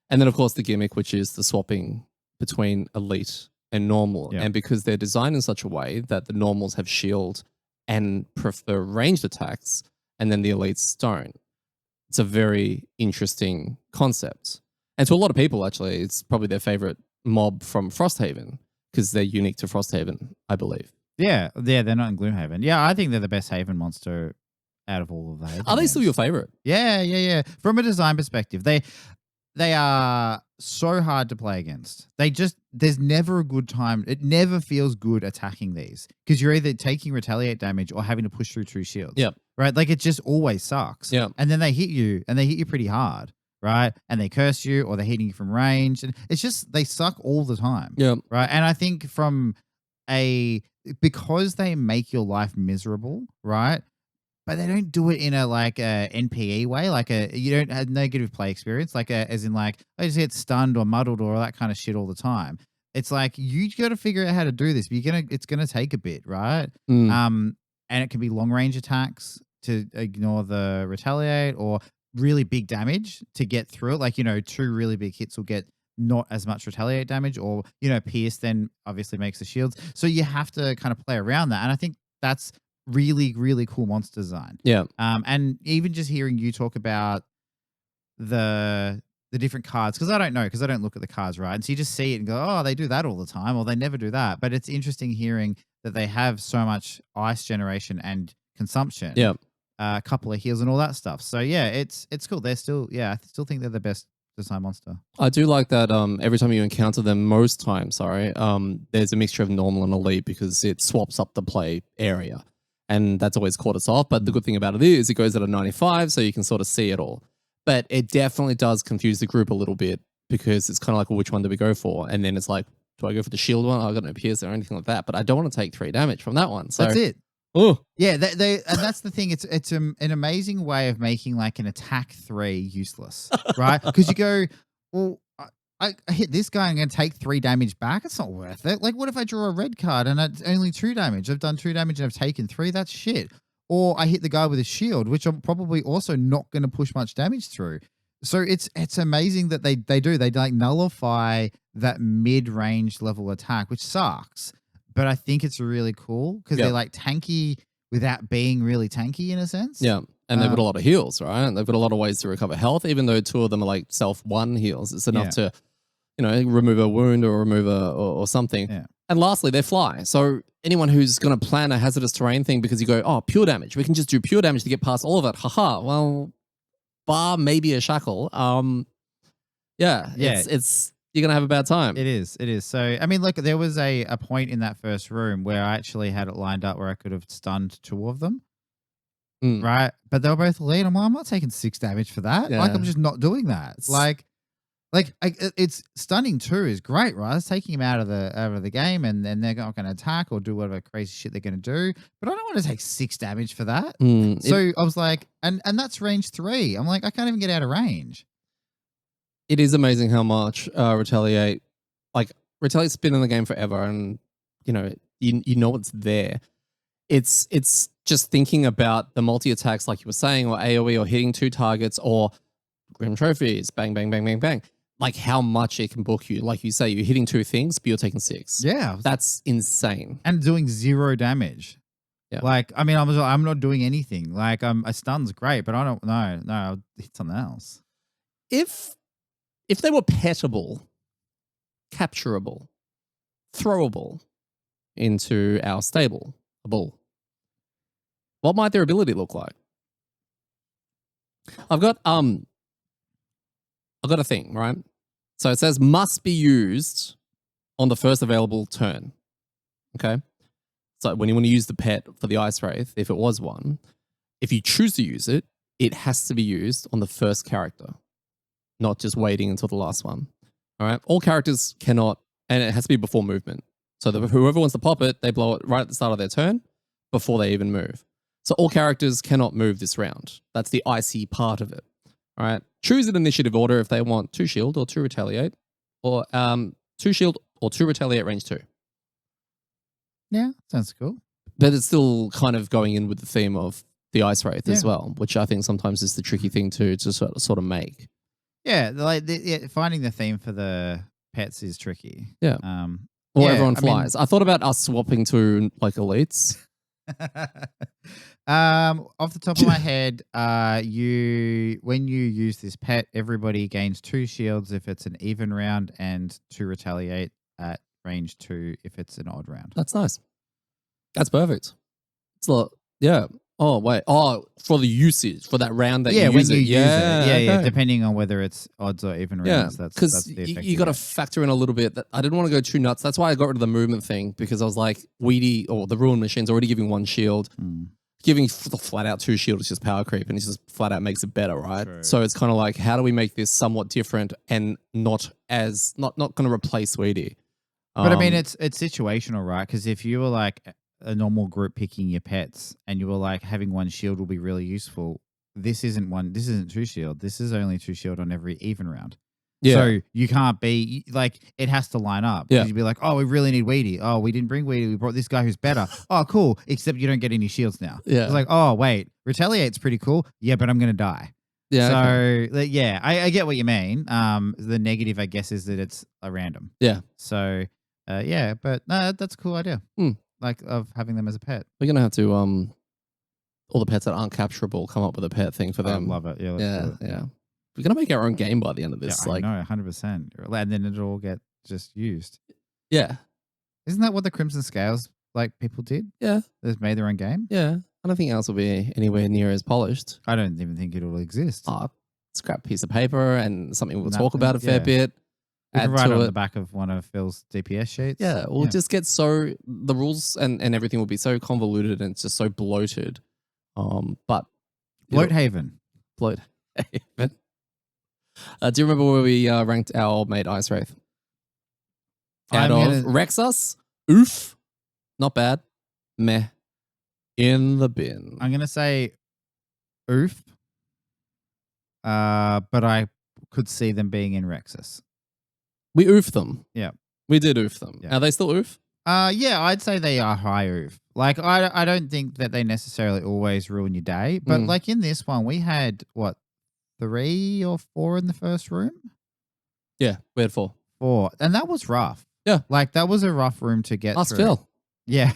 And then, of course, the gimmick, which is the swapping between elite and normal. Yeah. And because they're designed in such a way that the normals have shield and prefer ranged attacks, and then the elites don't. It's a very interesting concept. And to a lot of people, actually, it's probably their favorite mob from Frosthaven because they're unique to Frosthaven, I believe. Yeah, they're not in Gloomhaven. Yeah, I think they're the best Haven monster out of all of the Haven. Are they still your favorite? Yeah. From a design perspective, they are so hard to play against. There's never a good time. It never feels good attacking these because you're either taking retaliate damage or having to push through 2 shields. Yep. Right? Like it just always sucks. Yeah. And then they hit you pretty hard. Right? And they curse you or they're hitting you from range. And it's just, they suck all the time. Yeah. Right? And I think because they make your life miserable, right? But they don't do it in a NPE way, you don't have negative play experience, as in I just get stunned or muddled or all that kind of shit all the time. It's like you got to figure out how to do this, but it's gonna take a bit, right? Mm. And it can be long range attacks to ignore the retaliate, or really big damage to get through it. Like, 2 really big hits will get not as much retaliate damage, or, pierce then obviously makes the shields. So you have to kind of play around that. And I think that's really, really cool monster design. Yeah. And even just hearing you talk about the different cards, because I don't know, because I don't look at the cards, right? And so you just see it and go, oh, they do that all the time, or they never do that. But it's interesting hearing that they have so much ice generation and consumption. Yeah. A couple of heals and all that stuff. So yeah, it's cool. They're still, I still think they're the best design monster. I do like that every time you encounter them, most times, there's a mixture of normal and elite because it swaps up the play area. And that's always caught us off. But the good thing about it is it goes at a 95, so you can sort of see it all. But it definitely does confuse the group a little bit because it's kind of like, well, which one do we go for? And then it's like, do I go for the shield one? I've got no pierce or anything like that. But I don't want to take 3 damage from that one. So that's it. Oh yeah, and that's the thing. It's an amazing way of making like an attack 3 useless, right? Because you go, well, I hit this guy, I'm going to take 3 damage back. It's not worth it. Like, what if I draw a red card and it's only 2 damage? I've done 2 damage and I've taken 3. That's shit. Or I hit the guy with a shield, which I'm probably also not going to push much damage through. So it's amazing that they do. They like nullify that mid-range level attack, which sucks. But I think it's really cool because they're like tanky without being really tanky in a sense. Yeah. And they've got a lot of heals, right? They've got a lot of ways to recover health, even though 2 of them are like self-1 heals. It's enough to, remove a wound or remove or something. Yeah. And lastly, they fly. So anyone who's going to plan a hazardous terrain thing because you go, oh, pure damage. We can just do pure damage to get past all of it. Haha. Well, bar maybe a shackle. It's you're going to have a bad time. It is. So, I mean, look, there was a point in that first room where I actually had it lined up where I could have stunned 2 of them. Right? But they were both elite. I'm not taking 6 damage for that. Yeah. Like, I'm just not doing that. It's stunning 2 is great, right? It's taking him out of the game, and then they're not going to attack or do whatever crazy shit they're going to do. But I don't want to take 6 damage for that. So I was like, and that's range 3. I'm like, I can't even get out of range. It is amazing how much Retaliate's been in the game forever, and you know it's there. It's just thinking about the multi-attacks, like you were saying, or AoE, or hitting 2 targets, or Grim Trophies, bang, bang, bang, bang, bang. Like how much it can book you. Like you say, you're hitting 2 things, but you're taking 6. Yeah. That's insane. And doing 0 damage. Yeah. Like, I mean, I'm not doing anything. Like, a stun's great, but I don't know. No, I'll hit something else. If they were pettable, capturable, throwable into our stable, a bull, what might their ability look like? I've got a thing, right? So it says must be used on the first available turn. Okay. So when you want to use the pet for the Ice Wraith, if it was one, if you choose to use it, it has to be used on the first character, not just waiting until the last one. All right. All characters cannot, and it has to be before movement. So whoever wants to pop it, they blow it right at the start of their turn before they even move. So all characters cannot move this round. That's the icy part of it. All right. Choose an initiative order if they want 2 shield or 2 retaliate, or 2 shield or 2 retaliate range 2. Yeah, sounds cool. But it's still kind of going in with the theme of the Ice Wraith as well, which I think sometimes is the tricky thing to sort of make. Yeah, finding the theme for the pets is tricky. Yeah. Or everyone flies. I thought about us swapping to like elites. Off the top of my head, when you use this pet, everybody gains 2 shields if it's an even round and 2 retaliate at range 2 if it's an odd round. That's nice. That's perfect. It's like, yeah. Oh, wait. Oh, for the usage, for that round that you use it. Yeah, depending on whether it's odds or even rounds. Yeah, because you got to factor in a little bit. That I didn't want to go too nuts. That's why I got rid of the movement thing, because I was like, Weedy or the Ruin Machine's already giving 1 shield. Giving the flat out 2 shield is just power creep, and it just flat out makes it better, right? True. So it's kind of like, how do we make this somewhat different and not going to replace Weedy? But I mean, it's situational, right? Because if you were like a normal group picking your pets and you were like having 1 shield will be really useful. This isn't 2 shield. This is only 2 shield on every even round. Yeah. So you can't be like, it has to line up. Yeah. You'd be like, oh, we really need Weedy. Oh, we didn't bring Weedy. We brought this guy who's better. Oh, cool. Except you don't get any shields now. Yeah. It's like, oh, wait, Retaliate's pretty cool. Yeah, but I'm going to die. Yeah. So Okay. like, yeah, I get what you mean. The negative, I guess, is that it's a random. Yeah. So yeah, but no, that's a cool idea. Hmm. Like of having them as a pet. We're gonna have to all the pets that aren't capturable come up with a pet thing for I them. love it. Yeah, let's do it. Yeah. We're gonna make our own game by the end of Yeah, this. I Like, know, 100%. And then it'll all get just used. yeah, Isn't that what the Crimson Scales like people did? yeah, They've made their own game. yeah. I don't think ours will be anywhere near as polished. I don't even think it'll exist. Scrap piece of paper and something we'll talk Nothing, about a fair yeah. bit. We can Add write it to on it. the back of one of Phil's DPS sheets. Yeah, we'll just get the rules and everything will be so convoluted and it's just so bloated. But Bloathaven. Bloathaven. Do you remember where we ranked our old mate Ice Wraith? Out of Rexus, oof, not bad, meh, in the bin. I'm gonna say oof. But I could see them being in Rexus. We oofed them. Yeah. We did oof them. Yeah. Are they still oof? Yeah, I'd say they are high oof. Like, I don't think that they necessarily always ruin your day, but like in this one, we had what, 3 or 4 in the first room? Yeah, we had 4. 4, and that was rough. Yeah, like that was a rough room to get Us through. Phil. Yeah,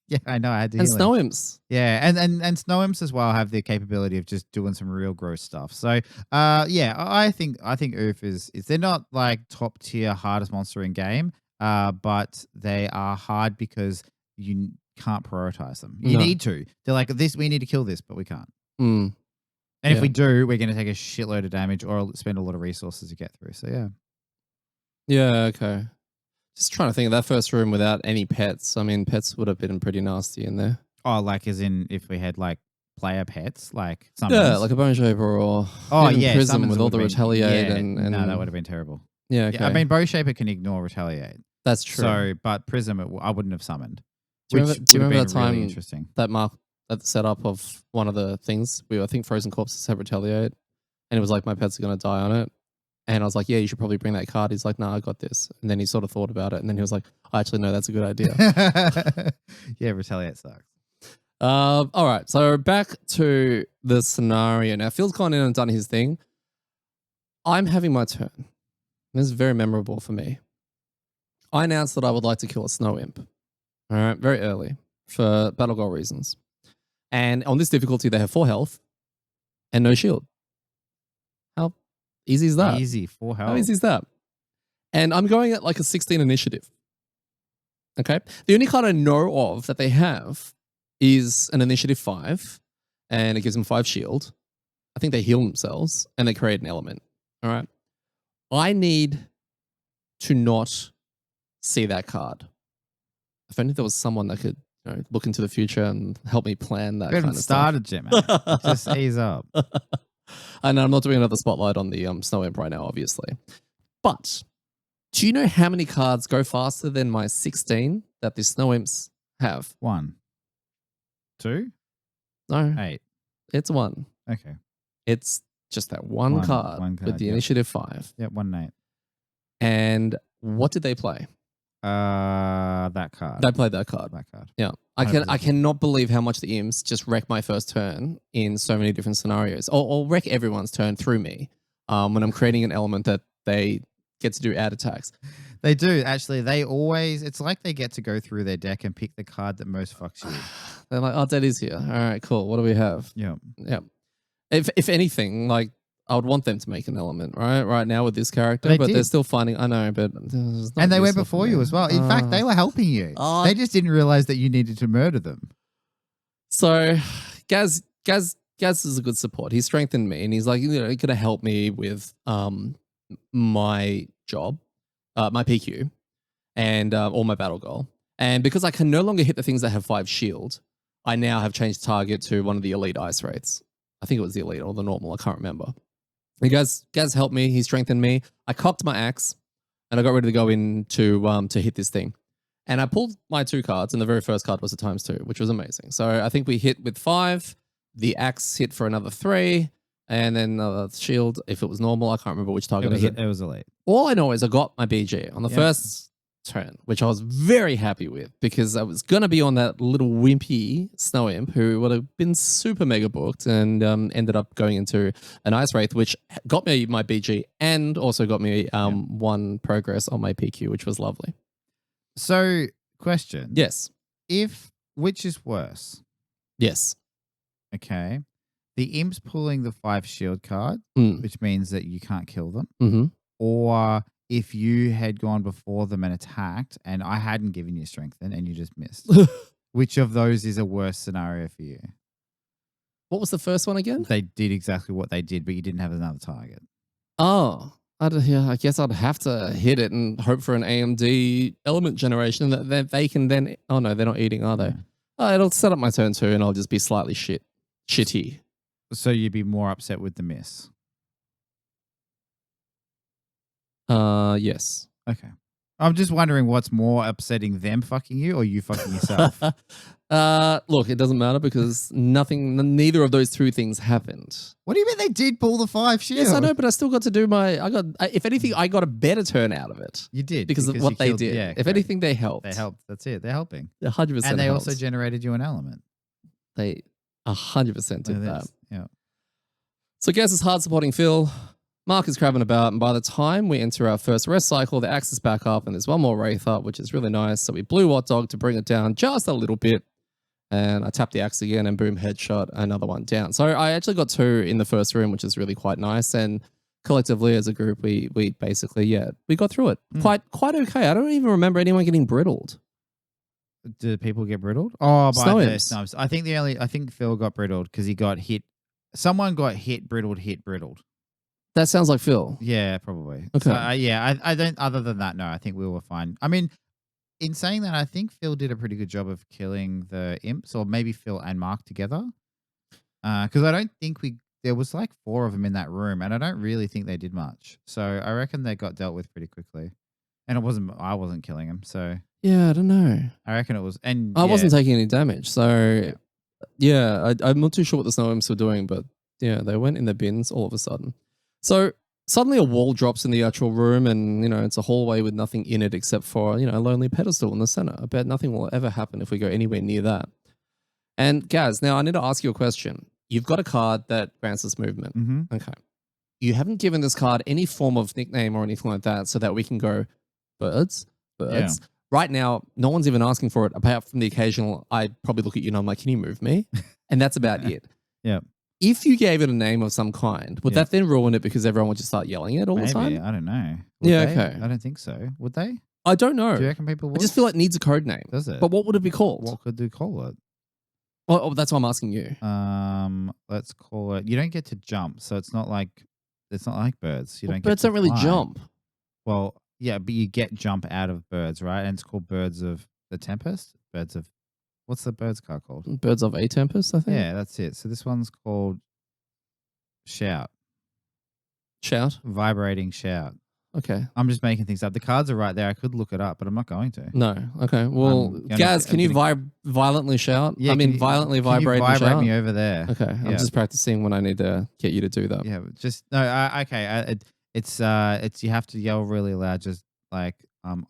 yeah, I know. I had to. And heal snow him. imps. Yeah, and snow imps as well have the capability of just doing some real gross stuff. So, yeah, I think oof is they're not like top tier hardest monster in game, but they are hard because you can't prioritize them. You need to. They're like this. We need to kill this, but we can't. Mm. And if we do, we're going to take a shitload of damage or spend a lot of resources to get through. So yeah. Yeah. Okay. Just trying to think of that first room without any pets. I mean, pets would have been pretty nasty in there. Oh, like as in if we had like player pets, like summons. Yeah, like a bone shaper or prism with all the retaliate and no, that would have been terrible. Yeah, okay. I mean, bow shaper can ignore retaliate. That's true. So, but prism, I wouldn't have summoned. Do you remember that time really interesting? That Mark at the setup of one of the things I think Frozen Corpses have retaliate, and it was like my pets are gonna die on it. And I was like, yeah, you should probably bring that card. He's like, nah, I got this. And then he sort of thought about it. And then he was like, I actually know that's a good idea. Yeah, retaliate sucks. All right. So back to the scenario. Now, Phil's gone in and done his thing. I'm having my turn. This is very memorable for me. I announced that I would like to kill a snow imp. All right. Very early for battle goal reasons. And on this difficulty, they have 4 health and no shield. How easy is that? Easy, 4 health. How easy is that? And I'm going at like a 16 initiative. Okay. The only card I know of that they have is an initiative 5, and it gives them 5 shield. I think they heal themselves and they create an element. All right. I need to not see that card. If only there was someone that could look into the future and help me plan that. We haven't started yet, man. Just ease up. I know I'm not doing another spotlight on the snow imp right now, obviously. But do you know how many cards go faster than my 16 that the snow imps have? 1, 2, No, 8. it's 1. Okay. It's just that one card with the initiative 5. Yeah, 1 and 8. And what did they play? That card. They played that card. That card. Yeah. I cannot believe how much the imps just wreck my first turn in so many different scenarios. Or wreck everyone's turn through me when I'm creating an element that they get to do add attacks. They do, actually. They always, it's like they get to go through their deck and pick the card that most fucks you. They're like, oh, Dead is here. All right, cool. What do we have? Yeah. Yeah. If anything, like, I would want them to make an element, right now with this character, but they're still finding, I know, but... And they went before you as well. In fact, they were helping you. They just didn't realize that you needed to murder them. So, Gaz is a good support. He strengthened me, and he's like, going to help me with my job, my PQ, and or my battle goal. And because I can no longer hit the things that have 5 shield, I now have changed target to one of the elite ice rates. I think it was the elite or the normal. I can't remember. And Gaz helped me. He strengthened me. I cocked my axe, and I got ready to go in to hit this thing. And I pulled my 2 cards, and the very first card was a ×2, which was amazing. So I think we hit with 5. The axe hit for another 3, and then shield, if it was normal, I can't remember which target I hit. It was elite. All I know is I got my BG. On the first turn, which I was very happy with because I was going to be on that little wimpy snow imp who would have been super mega booked and ended up going into an ice wraith, which got me my BG and also got me 1 progress on my PQ, which was lovely. So, question. Yes. Which is worse? Yes. Okay. The imp's pulling the 5 shield card, Mm. which means that you can't kill them. Mm-hmm. Or if you had gone before them and attacked and I hadn't given you strengthen and you just missed. Which of those is a worse scenario for you? What was the first one again? They did exactly what they did, but you didn't have another target. Oh, I guess I'd have to hit it and hope for an AMD element generation that they can then... Oh, no, they're not eating, are they? Yeah. Oh, it'll set up my turn 2 and I'll just be slightly shitty. So you'd be more upset with the miss? Yes. Okay. I'm just wondering what's more upsetting, them fucking you or you fucking yourself? Look, it doesn't matter because neither of those 2 things happened. What do you mean they did pull the 5 shield? Yes, I know, but I still got to do if anything, I got a better turn out of it. You did. Because of what they did. Yeah, if anything, they helped. They helped. That's it. They're helping. 100% And they helped. also generated you an element. They 100% did that. Yeah. So Gaz is hard supporting Phil. Mark is crabbing about, and by the time we enter our first rest cycle, the axe is back up, and there's 1 more Wraith up, which is really nice. So we blew Watt Dog to bring it down just a little bit, and I tapped the axe again, and boom, headshot, another one down. So I actually got 2 in the first room, which is really quite nice, and collectively as a group, we basically, we got through it. Quite okay. I don't even remember anyone getting brittled. Did people get brittled? Oh, by Snow the imps. snubs. I think Phil got brittled because he got hit. Someone got hit, brittled. That sounds like Phil. Yeah, probably. Okay. So, I don't, other than that, no, I think we were fine. I mean, in saying that, I think Phil did a pretty good job of killing the imps, or maybe Phil and Mark together. Because I don't think there was like 4 of them in that room, and I don't really think they did much. So I reckon they got dealt with pretty quickly. And I wasn't killing them, so. Yeah, I don't know. I reckon it was, and I wasn't taking any damage, so I'm not too sure what the snow imps were doing, but yeah, they went in the bins all of a sudden. So suddenly a wall drops in the actual room, and it's a hallway with nothing in it except for a lonely pedestal in the center. I bet nothing will ever happen if we go anywhere near that. And Gaz, now I need to ask you a question. You've got a card that grants us movement. Mm-hmm. Okay. You haven't given this card any form of nickname or anything like that, so that we can go birds. Yeah. Right now, no one's even asking for it, apart from the occasional, I probably look at you and I'm like, can you move me? And that's about it. Yeah. If you gave it a name of some kind, would that then ruin it because everyone would just start yelling it all the time? I don't know. Would Yeah, they? okay. I don't think so. Would they? I don't know. Do you reckon people I would? just feel like it needs a code name. Does it? But what would it be called? What could they call it? Well, that's why I'm asking you. Let's call it. You don't get to jump, so it's not like birds. Birds don't really fly. jump. Well, yeah, but you get jump out of birds, right? And it's called Birds of the Tempest. What's the birds card called? Birds of a Tempest, I think. Yeah, that's it. So this one's called Shout. Shout. Vibrating Shout. Okay. I'm just making things up. The cards are right there. I could look it up, but I'm not going to. No. Okay. Well, Gaz, can you violently shout? Yeah, violently vibrate you and vibrate shout? me over there. Okay. I'm just practicing when I need to get you to do that. Yeah, just no. Okay. It's you have to yell really loud. Just like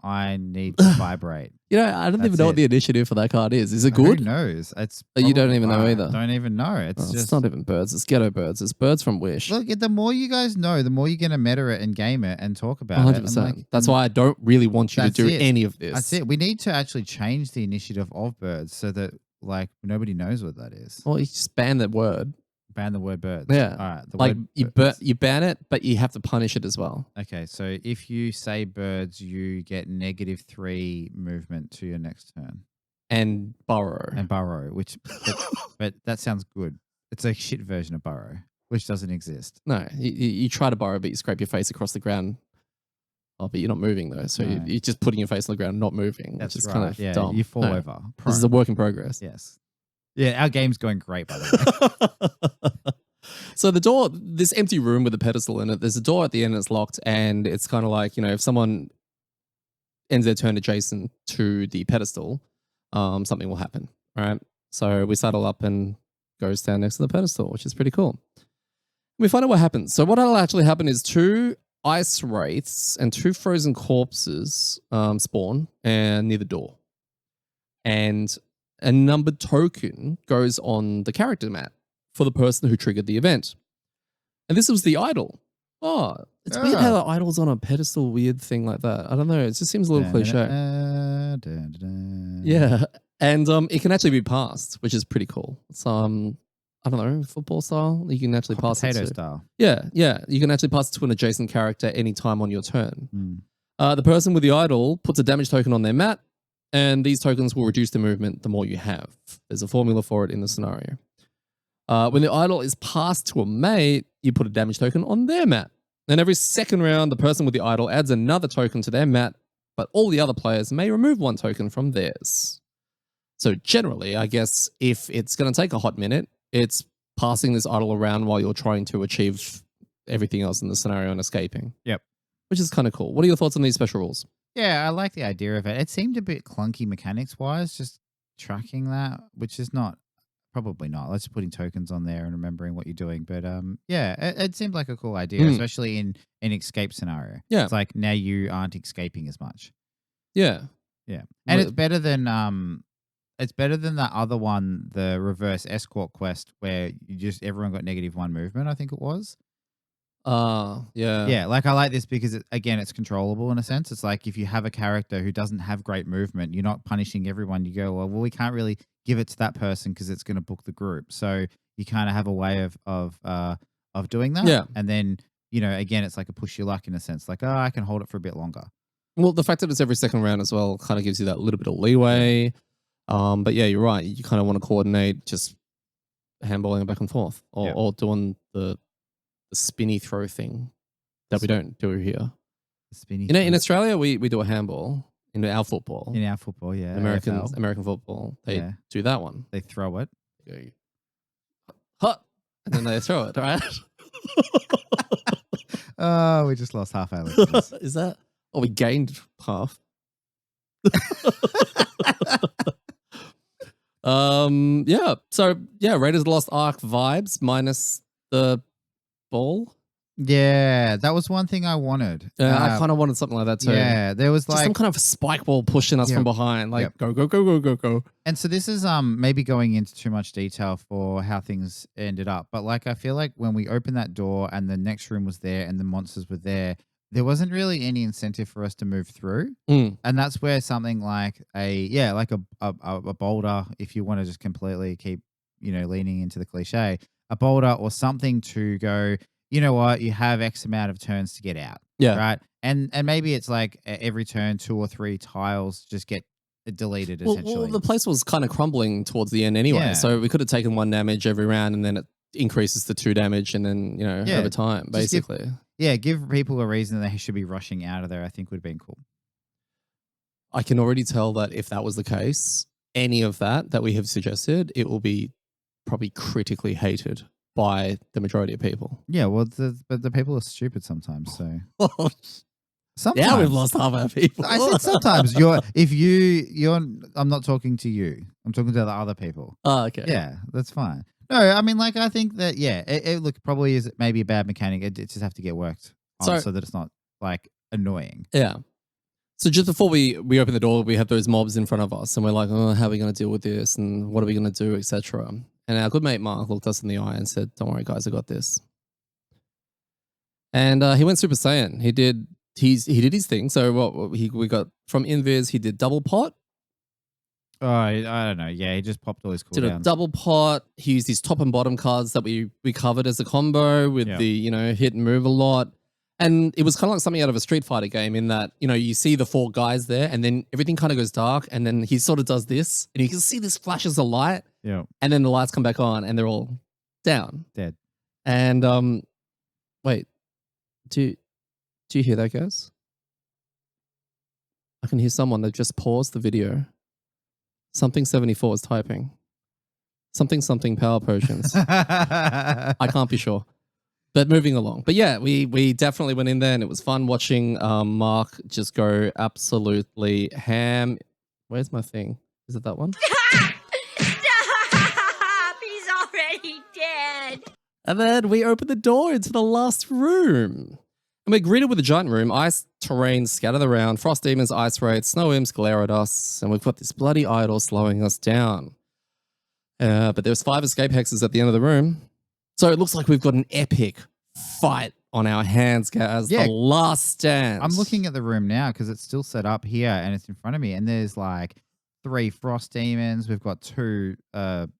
I need to vibrate. I don't even know what the initiative for that card is. Is it good? Who knows? You don't even know either. Don't even know. It's not even birds. It's ghetto birds. It's birds from Wish. Look, the more you guys know, the more you're gonna meta it and game it and talk about 100%. it. That's why I don't really want you to do any of this. That's it. We need to actually change the initiative of birds so that nobody knows what that is. Well, you just ban the word. Ban the word birds. Yeah. All right. You ban it, but you have to punish it as well. Okay, so if you say birds, you get -3 movement to your next turn. And burrow. But that sounds good. It's a shit version of burrow, which doesn't exist. No, you try to burrow, but you scrape your face across the ground. Oh, but you're not moving though, so you're just putting your face on the ground, not moving. That's which is right. kind of dumb. You fall over. This is a work in progress. Yes. Yeah, our game's going great, by the way. So the door, this empty room with a pedestal in it, there's a door at the end and it's locked, and it's kind of like, if someone ends their turn adjacent to the pedestal, something will happen, right? So we saddle up and go stand next to the pedestal, which is pretty cool. We find out what happens. So what will actually happen is 2 ice wraiths and 2 frozen corpses spawn and near the door. And a numbered token goes on the character mat for the person who triggered the event. And this was the idol. Oh, it's weird how the idol's on a pedestal, weird thing like that. I don't know. It just seems a little cliche. Yeah. And it can actually be passed, which is pretty cool. It's I don't know, football style. You can actually pass it to style. Yeah. You can actually pass it to an adjacent character anytime on your turn. The person with the idol puts a damage token on their mat, and these tokens will reduce the movement the more you have. There's a formula for it in the scenario. When the idol is passed to a mate, you put a damage token on their mat. And every second round, the person with the idol adds another token to their mat, but all the other players may remove 1 token from theirs. So generally, I guess if it's going to take a hot minute, it's passing this idol around while you're trying to achieve everything else in the scenario and escaping. Yep. Which is kind of cool. What are your thoughts on these special rules? Yeah, I like the idea of it. It seemed a bit clunky mechanics-wise, just tracking that, which is not. Probably not. Let's putting tokens on there and remembering what you're doing. But yeah, it seemed like a cool idea, especially in an escape scenario. Yeah. It's like now you aren't escaping as much. Yeah. Yeah. And it's better than that other one, the reverse escort quest, where everyone got -1 movement, I think it was. Yeah. Yeah, like I like this because it's controllable in a sense. It's like if you have a character who doesn't have great movement, you're not punishing everyone. You go, well, we can't really give it to that person because it's going to book the group. So you kind of have a way of doing that. Yeah. And then, again, it's like a push your luck in a sense. Like, I can hold it for a bit longer. Well, the fact that it's every second round as well kind of gives you that little bit of leeway. But yeah, you're right. You kind of want to coordinate just handballing it back and forth or doing the spinny throw thing that we don't do here. The spinny in Australia, we do a handball in our football. In our football, yeah. American football, they do that one. They throw it. They go, hut, and then they throw it, right? Oh, we just lost half our listeners. Is that? Oh, we gained half. Yeah. So yeah, Raiders of the Lost Ark vibes minus the ball. Yeah, that was one thing I wanted. Yeah, I kind of wanted something like that too. Yeah, there was just some kind of a spike ball pushing us from behind, like go. And so this is maybe going into too much detail for how things ended up, but like I feel like when we opened that door and the next room was there and the monsters were there wasn't really any incentive for us to move through. And that's where something like a boulder, if you want to just completely keep, leaning into the cliche, a boulder or something to go, you know what, you have X amount of turns to get out. Yeah. Right. And maybe it's like every turn 2 or 3 tiles just get deleted essentially. Well, the place was kind of crumbling towards the end anyway. Yeah. So we could have taken 1 damage every round and then it increases to 2 damage and then, over time, basically. Give people a reason they should be rushing out of there, I think would have been cool. I can already tell that if that was the case, any of that we have suggested, it will be probably critically hated by the majority of people. Yeah, well, but the people are stupid sometimes, so... Sometimes. Yeah, we've lost half our people. I said sometimes. I'm not talking to you. I'm talking to the other people. Oh, okay. Yeah, that's fine. No, I mean, like, I think that, it probably is maybe a bad mechanic. It just have to get worked on so that it's not, like, annoying. Yeah. So just before we open the door, we have those mobs in front of us and we're like, oh, how are we going to deal with this? And what are we going to do, etc. And our good mate Mark looked us in the eye and said, don't worry, guys, I got this. And he went Super Saiyan. He did his thing. So we got from Invis, he did double pot. Oh, I don't know. Yeah, he just popped all his cooldowns. Did a double pot. He used his top and bottom cards that we covered as a combo with the, hit and move a lot. And it was kind of like something out of a Street Fighter game in that, you see the 4 guys there and then everything kind of goes dark and then he sort of does this and you can see this flashes of light. Yeah. And then the lights come back on and they're all down. Dead. And wait, do you hear that, guys? I can hear someone that just paused the video. Something 74 is typing. Something power potions. I can't be sure. But moving along. But yeah, we definitely went in there and it was fun watching Mark just go absolutely ham. Where's my thing? Is it that one? Stop! He's already dead. And then we opened the door into the last room. And we're greeted with a giant room, ice terrain scattered around, frost demons, ice wraiths, snow imps glare at us, and we've got this bloody idol slowing us down. But there's 5 escape hexes at the end of the room. So it looks like we've got an epic fight on our hands, guys. Yeah. The last stand. I'm looking at the room now because it's still set up here and it's in front of me. And there's like 3 frost demons. We've got 2 frost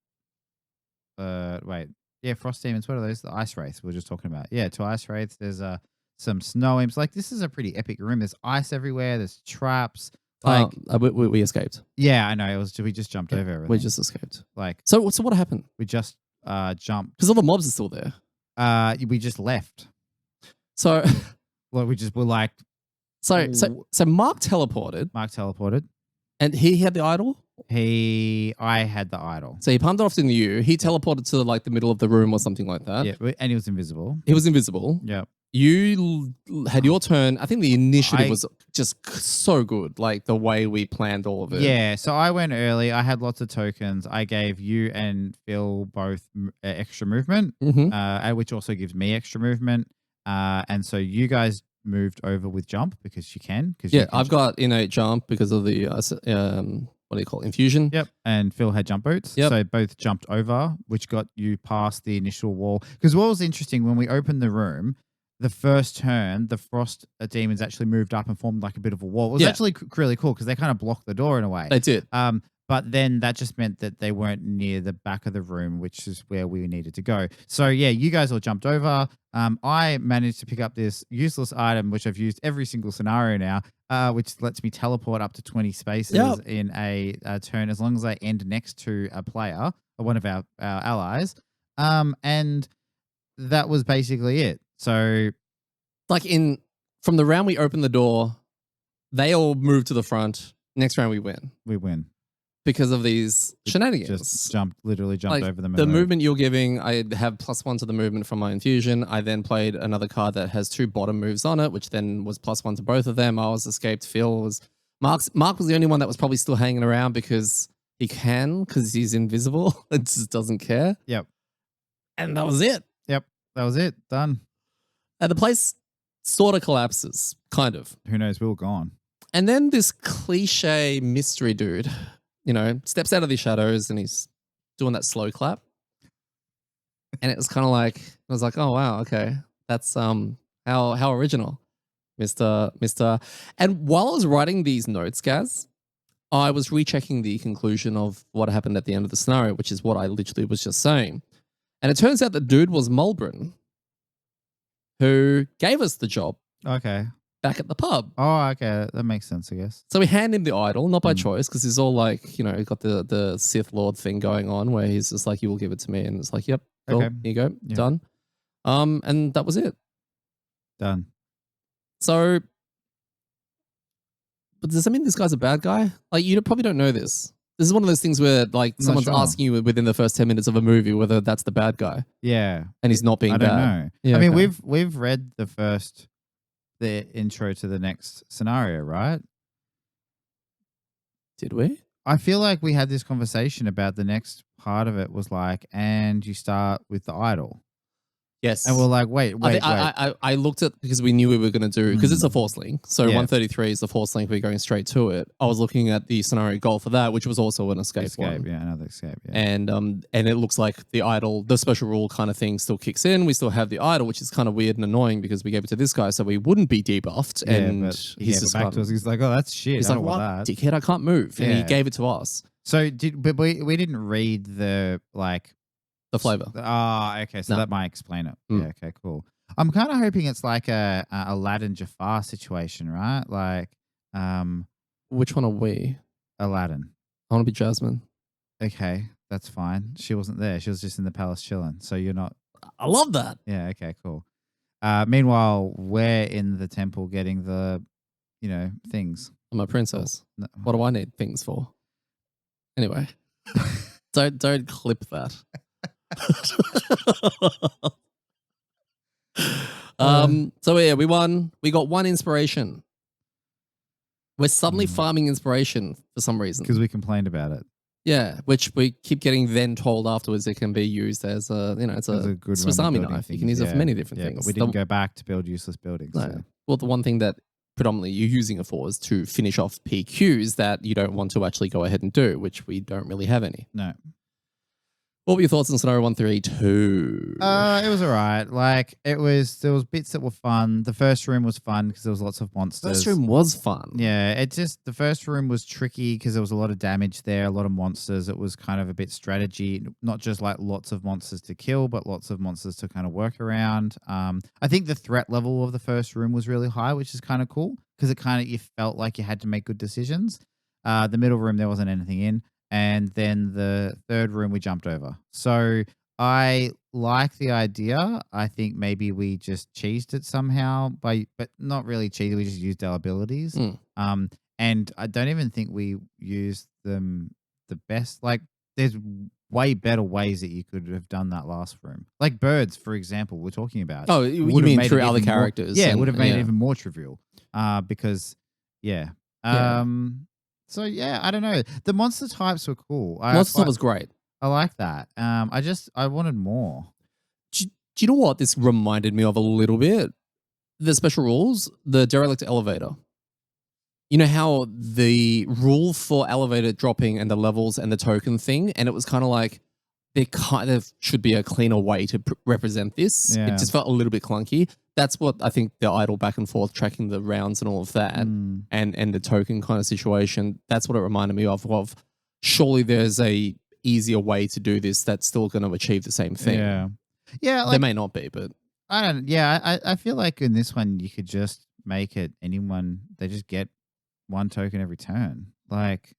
demons. What are those? The ice wraiths we were just talking about. Yeah, 2 ice wraiths. There's some snow imps. Like, this is a pretty epic room. There's ice everywhere. There's traps. Like, we escaped. yeah, I know. We just jumped over everything. We just escaped. Like, so what happened? we just jumped. Because all the mobs are still there. We just left. So, Well, we're like, so Mark teleported, and he had the idol. I had the idol. So he pumped it off into you. He teleported to like the middle of the room or something like that. Yeah, and he was invisible. He was invisible. Yeah. You had your turn. I think the initiative was just so good, like the way we planned all of it. Yeah, so I went early. I had lots of tokens. I gave you and Phil both extra movement, which also gives me extra movement. And so you guys moved over with jump because you can. I've got innate jump because of the what do you call it? Infusion? Yep. And Phil had jump boots. Yep. So both jumped over, which got you past the initial wall. Because what was interesting, when we opened the room, the first turn, the frost demons actually moved up and formed like a bit of a wall. It was actually really cool because they kind of blocked the door in a way. They did. But then that just meant that they weren't near the back of the room, which is where we needed to go. So yeah, you guys all jumped over. I managed to pick up this useless item, which I've used every single scenario now, which lets me teleport up to 20 spaces in a turn as long as I end next to a player or one of our allies. And that was basically it. So, like from the round we opened the door, they all moved to the front. Next round we win. We win. Because of these shenanigans. Just literally jumped over them. The movement you're giving, I have +1 to the movement from my infusion. I then played another card that has 2 bottom moves on it, which then was +1 to both of them. I was escaped. Phil was... Mark was the only one that was probably still hanging around because because he's invisible. It just doesn't care. Yep. And that was it. Yep. That was it. Done. And the place sort of collapses. Kind of. Who knows? We were gone. And then this cliche mystery dude... steps out of the shadows and he's doing that slow clap. And it was kind of like, I was like, oh, wow, okay. That's how original, Mr. And while I was writing these notes, Gaz, I was rechecking the conclusion of what happened at the end of the scenario, which is what I literally was just saying. And it turns out the dude was Mulbrin, who gave us the job. Okay. Back at the pub. Oh, okay. That makes sense, I guess. So we hand him the idol, not by choice, because he's all like, got the Sith Lord thing going on where he's just like, you will give it to me. And it's like, yep, cool, okay. Here you go, yep. Done. And that was it. Done. So, but does that mean this guy's a bad guy? Like, you probably don't know this. This is one of those things where, like, someone's asking you within the first 10 minutes of a movie whether that's the bad guy. Yeah. And he's not being bad. I don't know. Yeah, I mean, we've read the intro to the next scenario, right? Did we? I feel like we had this conversation about the next part of it was like, and you start with the idol. Yes. And we're like, wait. I looked at, because we knew we were going to do, because it's a force link. So 133 is the force link. We're going straight to it. I was looking at the scenario goal for that, which was also an escape one. Yeah, another escape. Yeah. And it looks like the idol, the special rule kind of thing still kicks in. We still have the idol, which is kind of weird and annoying because we gave it to this guy so we wouldn't be debuffed. Yeah, and he's just back to us. He's like, oh, that's shit. He's like, what, dickhead? I can't move. And he gave it to us. So but we didn't read the the flavor. Okay. So that might explain it. Yeah. Okay. Cool. I'm kind of hoping it's like a Aladdin Jafar situation, right? Like, which one are we? Aladdin. I want to be Jasmine. Okay, that's fine. She wasn't there. She was just in the palace chilling. So you're not. I love that. Yeah. Okay. Cool. Meanwhile, we're in the temple getting the, things. I'm a princess. No. What do I need things for? Anyway, don't clip that. So yeah, we won. We got 1 inspiration. We're suddenly farming inspiration for some reason. Because we complained about it. Yeah, which we keep getting then told afterwards it can be used as a, it's It was a a good Swiss one of Army building knife. You things. can use it for Yeah. many different Yeah, but things. we didn't go back to build useless buildings. No. So. Well, the one thing that predominantly you're using it for is to finish off PQs that you don't want to actually go ahead and do, which we don't really have any. No. What were your thoughts on scenario 132? It was all right. Like there was bits that were fun. The first room was fun because there was lots of monsters. First room was fun. Yeah, the first room was tricky because there was a lot of damage there, a lot of monsters. It was kind of a bit strategy, not just like lots of monsters to kill, but lots of monsters to kind of work around. I think the threat level of the first room was really high, which is kind of cool because you felt like you had to make good decisions. The middle room there wasn't anything in. And then the third room we jumped over. So I like the idea. I think maybe we just cheesed it somehow, but not really cheated. We just used our abilities. And I don't even think we used them the best. Like there's way better ways that you could have done that last room. Like birds, for example, we're talking about. Oh, you mean through other characters? It would have made it even more trivial. Because, yeah. So yeah, I don't know. The monster types were cool. Monster type was great. I like that. I wanted more. Do you know what this reminded me of a little bit? The special rules, the derelict elevator. You know how the rule for elevator dropping and the levels and the token thing, and it was kind of like there kind of should be a cleaner way to represent this. Yeah. It just felt a little bit clunky. That's what I think the idle back and forth tracking the rounds and all of that and the token kind of situation, that's what it reminded me of surely there's a easier way to do this that's still going to achieve the same thing. Yeah. Yeah. There may not be, but I feel like in this one you could just make it they just get one token every turn. Like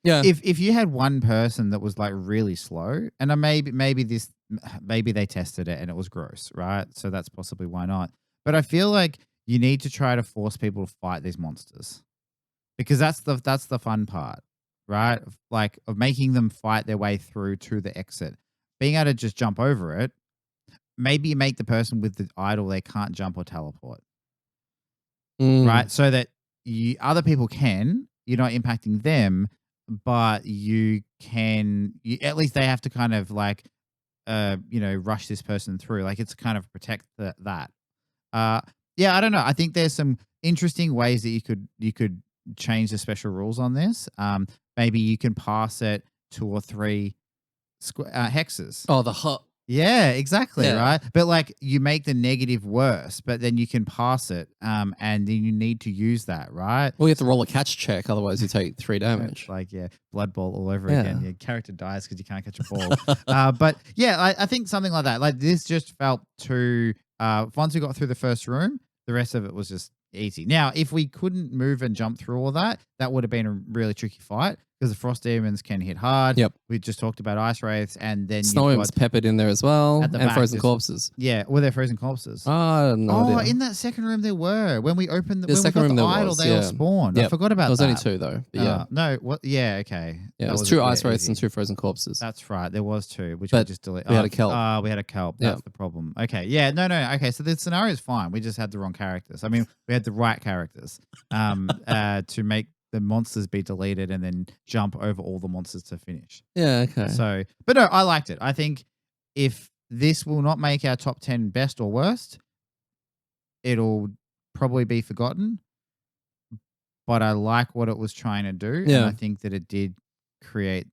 yeah. If you had one person that was like really slow, and maybe they tested it and it was gross, right? So that's possibly why not. But I feel like you need to try to force people to fight these monsters because that's the fun part, right? Like of making them fight their way through to the exit. Being able to just jump over it, maybe you make the person with the idol they can't jump or teleport, right? So that other people can. You're not impacting them. But you at least they have to kind of like, rush this person through. Like it's kind of protect that. Yeah, I don't know. I think there's some interesting ways that you could change the special rules on this. Maybe you can pass it 2 or 3 hexes. Oh, the hut. Yeah, exactly, right? But like you make the negative worse, but then you can pass it, and then you need to use that, right? Well, you have to roll a catch check, otherwise you take 3 damage. Like, blood ball all over again. Your character dies because you can't catch a ball. But yeah, I think something like that. Like this just felt too, once we got through the first room, the rest of it was just easy. Now, if we couldn't move and jump through all that, that would have been a really tricky fight. Because the frost demons can hit hard. Yep. We just talked about ice wraiths, and then Snow was peppered in there as well, and frozen corpses. Yeah, were there frozen corpses? No idea. In that second room there were. When we opened the second room, idol, they all spawned. I forgot about that. There was only 2 though. But yeah. No. What? Yeah. Okay. Yeah, it was 2 ice wraiths and 2 frozen corpses. That's right. There was 2, which we just deleted. We had a kelp. We had a kelp. That's the problem. Okay. Yeah. No. Okay. So the scenario is fine. We just had the wrong characters. I mean, we had the right characters. To make the monsters be deleted and then jump over all the monsters to finish. Yeah, okay. So, but no, I liked it. I think if this will not make our top 10 best or worst, it'll probably be forgotten. But I like what it was trying to do. Yeah. And I think that it did create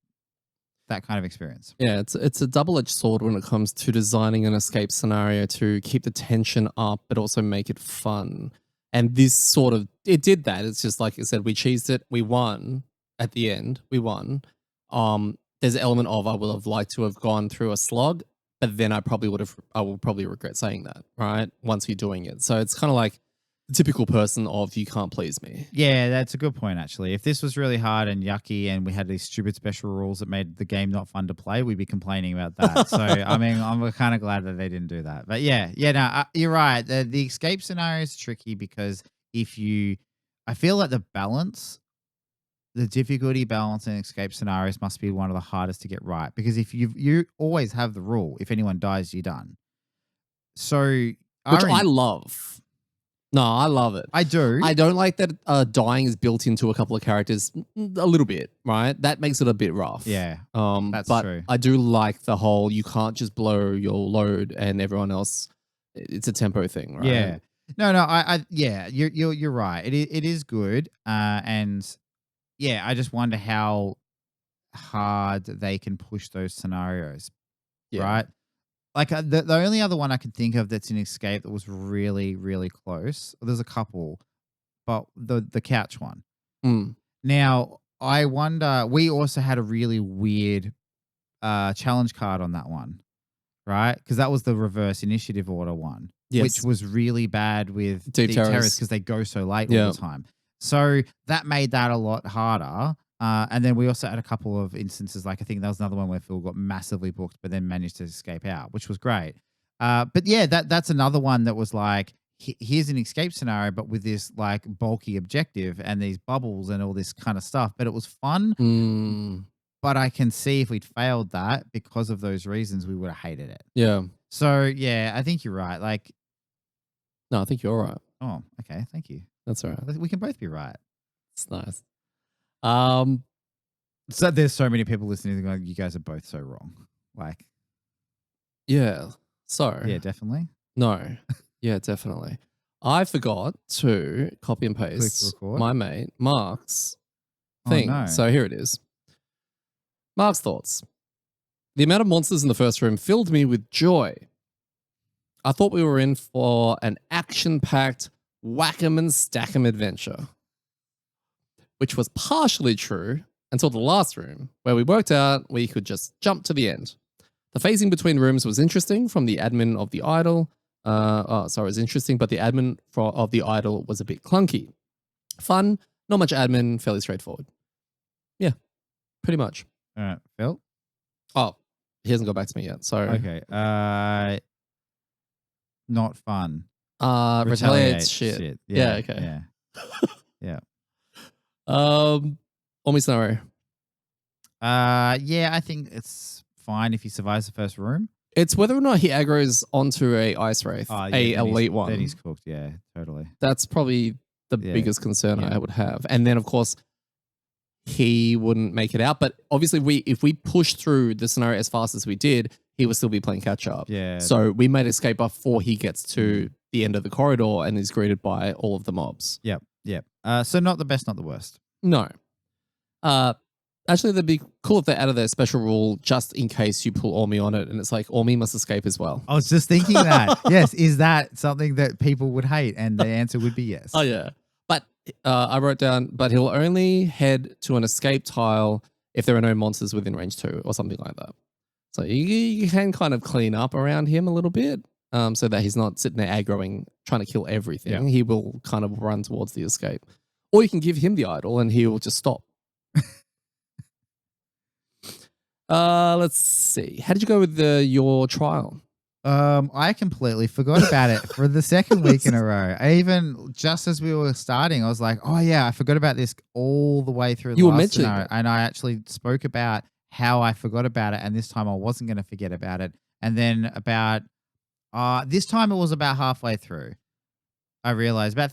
that kind of experience. Yeah, it's a double-edged sword when it comes to designing an escape scenario to keep the tension up, but also make it fun. And this it did that. It's just like I said, we cheesed it. We won at the end. We won. There's an element of I would have liked to have gone through a slog, but then I will probably regret saying that, right? Once you're doing it. So it's kind of like the typical person of you can't please me. Yeah, that's a good point, actually. If this was really hard and yucky and we had these stupid special rules that made the game not fun to play, we'd be complaining about that. So, I mean, I'm kind of glad that they didn't do that. But yeah, no, you're right. The escape scenario is tricky because I feel like the difficulty balance in escape scenarios must be one of the hardest to get right. Because if you always have the rule, if anyone dies, you're done. So, which I love. No, I love it. I do. I don't like that dying is built into a couple of characters a little bit, right? That makes it a bit rough. Yeah, that's but true. I do like the whole you can't just blow your load and everyone else. It's a tempo thing, right? Yeah. No, yeah, you're right. It is good. And yeah, I just wonder how hard they can push those scenarios, Yeah. right? Like the only other one I can think of that's in Escape that was really, really close. There's a couple, but the couch one. Mm. Now, I wonder, we also had a really weird challenge card on that one, right? Because that was the reverse initiative order one, which Yes. was really bad with Deep Deep Terrace. Terrace because they go so late Yeah. all the time. So that made that a lot harder. And then we also had a couple of instances, like I think that was another one where Phil got massively booked, but then managed to escape out, which was great. But yeah, that's another one that was like, here's an escape scenario, but with this like bulky objective and these bubbles and all this kind of stuff. But it was fun. Mm. But I can see if we'd failed that because of those reasons, we would have hated it. Yeah. So yeah, I think you're right. Like, No, I think you're right. oh, okay, thank you. That's all right. We can both be right. It's nice. So there's so many people listening going, you guys are both so wrong. Like, yeah. So yeah, definitely. no. Yeah, definitely. I forgot to copy and Click paste record. my mate Mark's thing. Oh, no. So here it is. Mark's thoughts. The amount of monsters in the first room filled me with joy. I thought we were in for an action-packed whack 'em and stack 'em adventure. Which was partially true until the last room, where we worked out we could just jump to the end. The phasing between rooms was interesting from the admin of the idol. It was interesting, but the admin of the idol was a bit clunky. Fun, not much admin, fairly straightforward. Yeah, pretty much. All right, Phil. Oh, he hasn't got back to me yet. So Okay. Not fun. retaliate shit. Yeah, okay. Yeah. Only scenario. Yeah, I think it's fine if he survives the first room. It's whether or not he aggroes onto a ice wraith, Yeah, a elite one. Then he's cooked. Yeah, totally. That's probably the biggest concern Yeah. I would have. And then, of course, he wouldn't make it out. But obviously, if we pushed through the scenario as fast as we did, he would still be playing catch up. Yeah. So we made escape before he gets to the end of the corridor and is greeted by all of the mobs. Yep. So not the best, not the worst. No. Actually, that'd be cool if they added their special rule just in case you pull Ormi on it and it's like Ormi must escape as well. I was just thinking that. Yes. Is that something that people would hate? And the answer would be yes. Oh, yeah. But I wrote down, but he'll only head to an escape tile if there are no monsters within range 2 or something like that. So you can kind of clean up around him a little bit so that he's not sitting there aggroing, trying to kill everything. Yeah. He will kind of run towards the escape. Or you can give him the idol and he will just stop. Let's see. How did you go with your trial? I completely forgot about it for the second week in a row. I even, just as we were starting, I was like, oh yeah, I forgot about this all the way through. You were mentioning it. And I actually spoke about how I forgot about it. And this time I wasn't going to forget about it. And then this time it was about halfway through. I realized about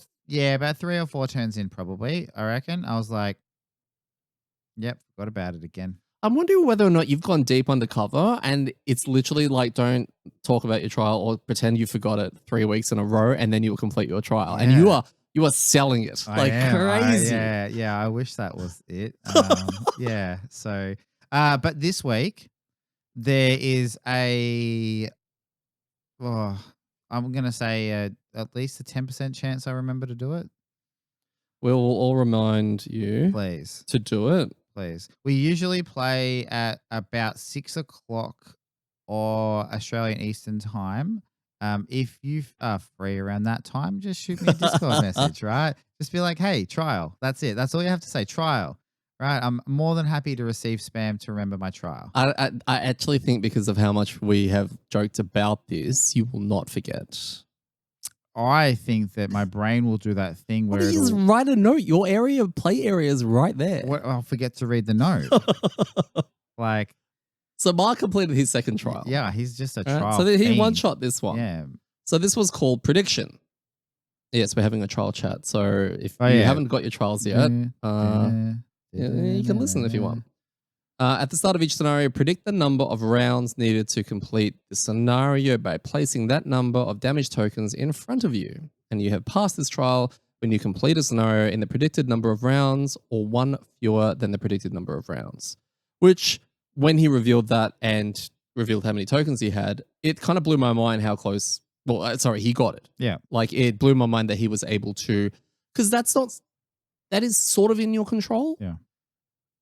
3 or 4 turns in probably, I reckon. I was like, yep, forgot about it again. I'm wondering whether or not you've gone deep undercover and it's literally like, don't talk about your trial or pretend you forgot it 3 weeks in a row and then you will complete your trial. Yeah. And you are selling it crazy. Yeah, I wish that was it. Yeah. So, but this week there is I'm going to say at least a 10% chance I remember to do it. We'll all remind you Please. to do it. Please. We usually play at about 6 o'clock or Australian Eastern time. If you are free around that time, just shoot me a Discord message, right? Just be like, hey, trial. That's it. That's all you have to say, trial. Right? I'm more than happy to receive spam to remember my trial. I actually think because of how much we have joked about this, you will not forget. I think that my brain will do that thing where it'll write a note. Your play area is right there. I'll forget to read the note. So Mark completed his second trial. Yeah, he's just a trial. So he one-shot this one. Yeah. So this was called Prediction. Yes, we're having a trial chat. So if Oh, you yeah. haven't got your trials yet, you can listen if you want. At the start of each scenario, predict the number of rounds needed to complete the scenario by placing that number of damage tokens in front of you. And you have passed this trial when you complete a scenario in the predicted number of rounds or one fewer than the predicted number of rounds. Which, when he revealed that and revealed how many tokens he had, it kind of blew my mind how close. Well, sorry, he got it. Yeah. Like, it blew my mind that he was able to, because that is sort of in your control. Yeah.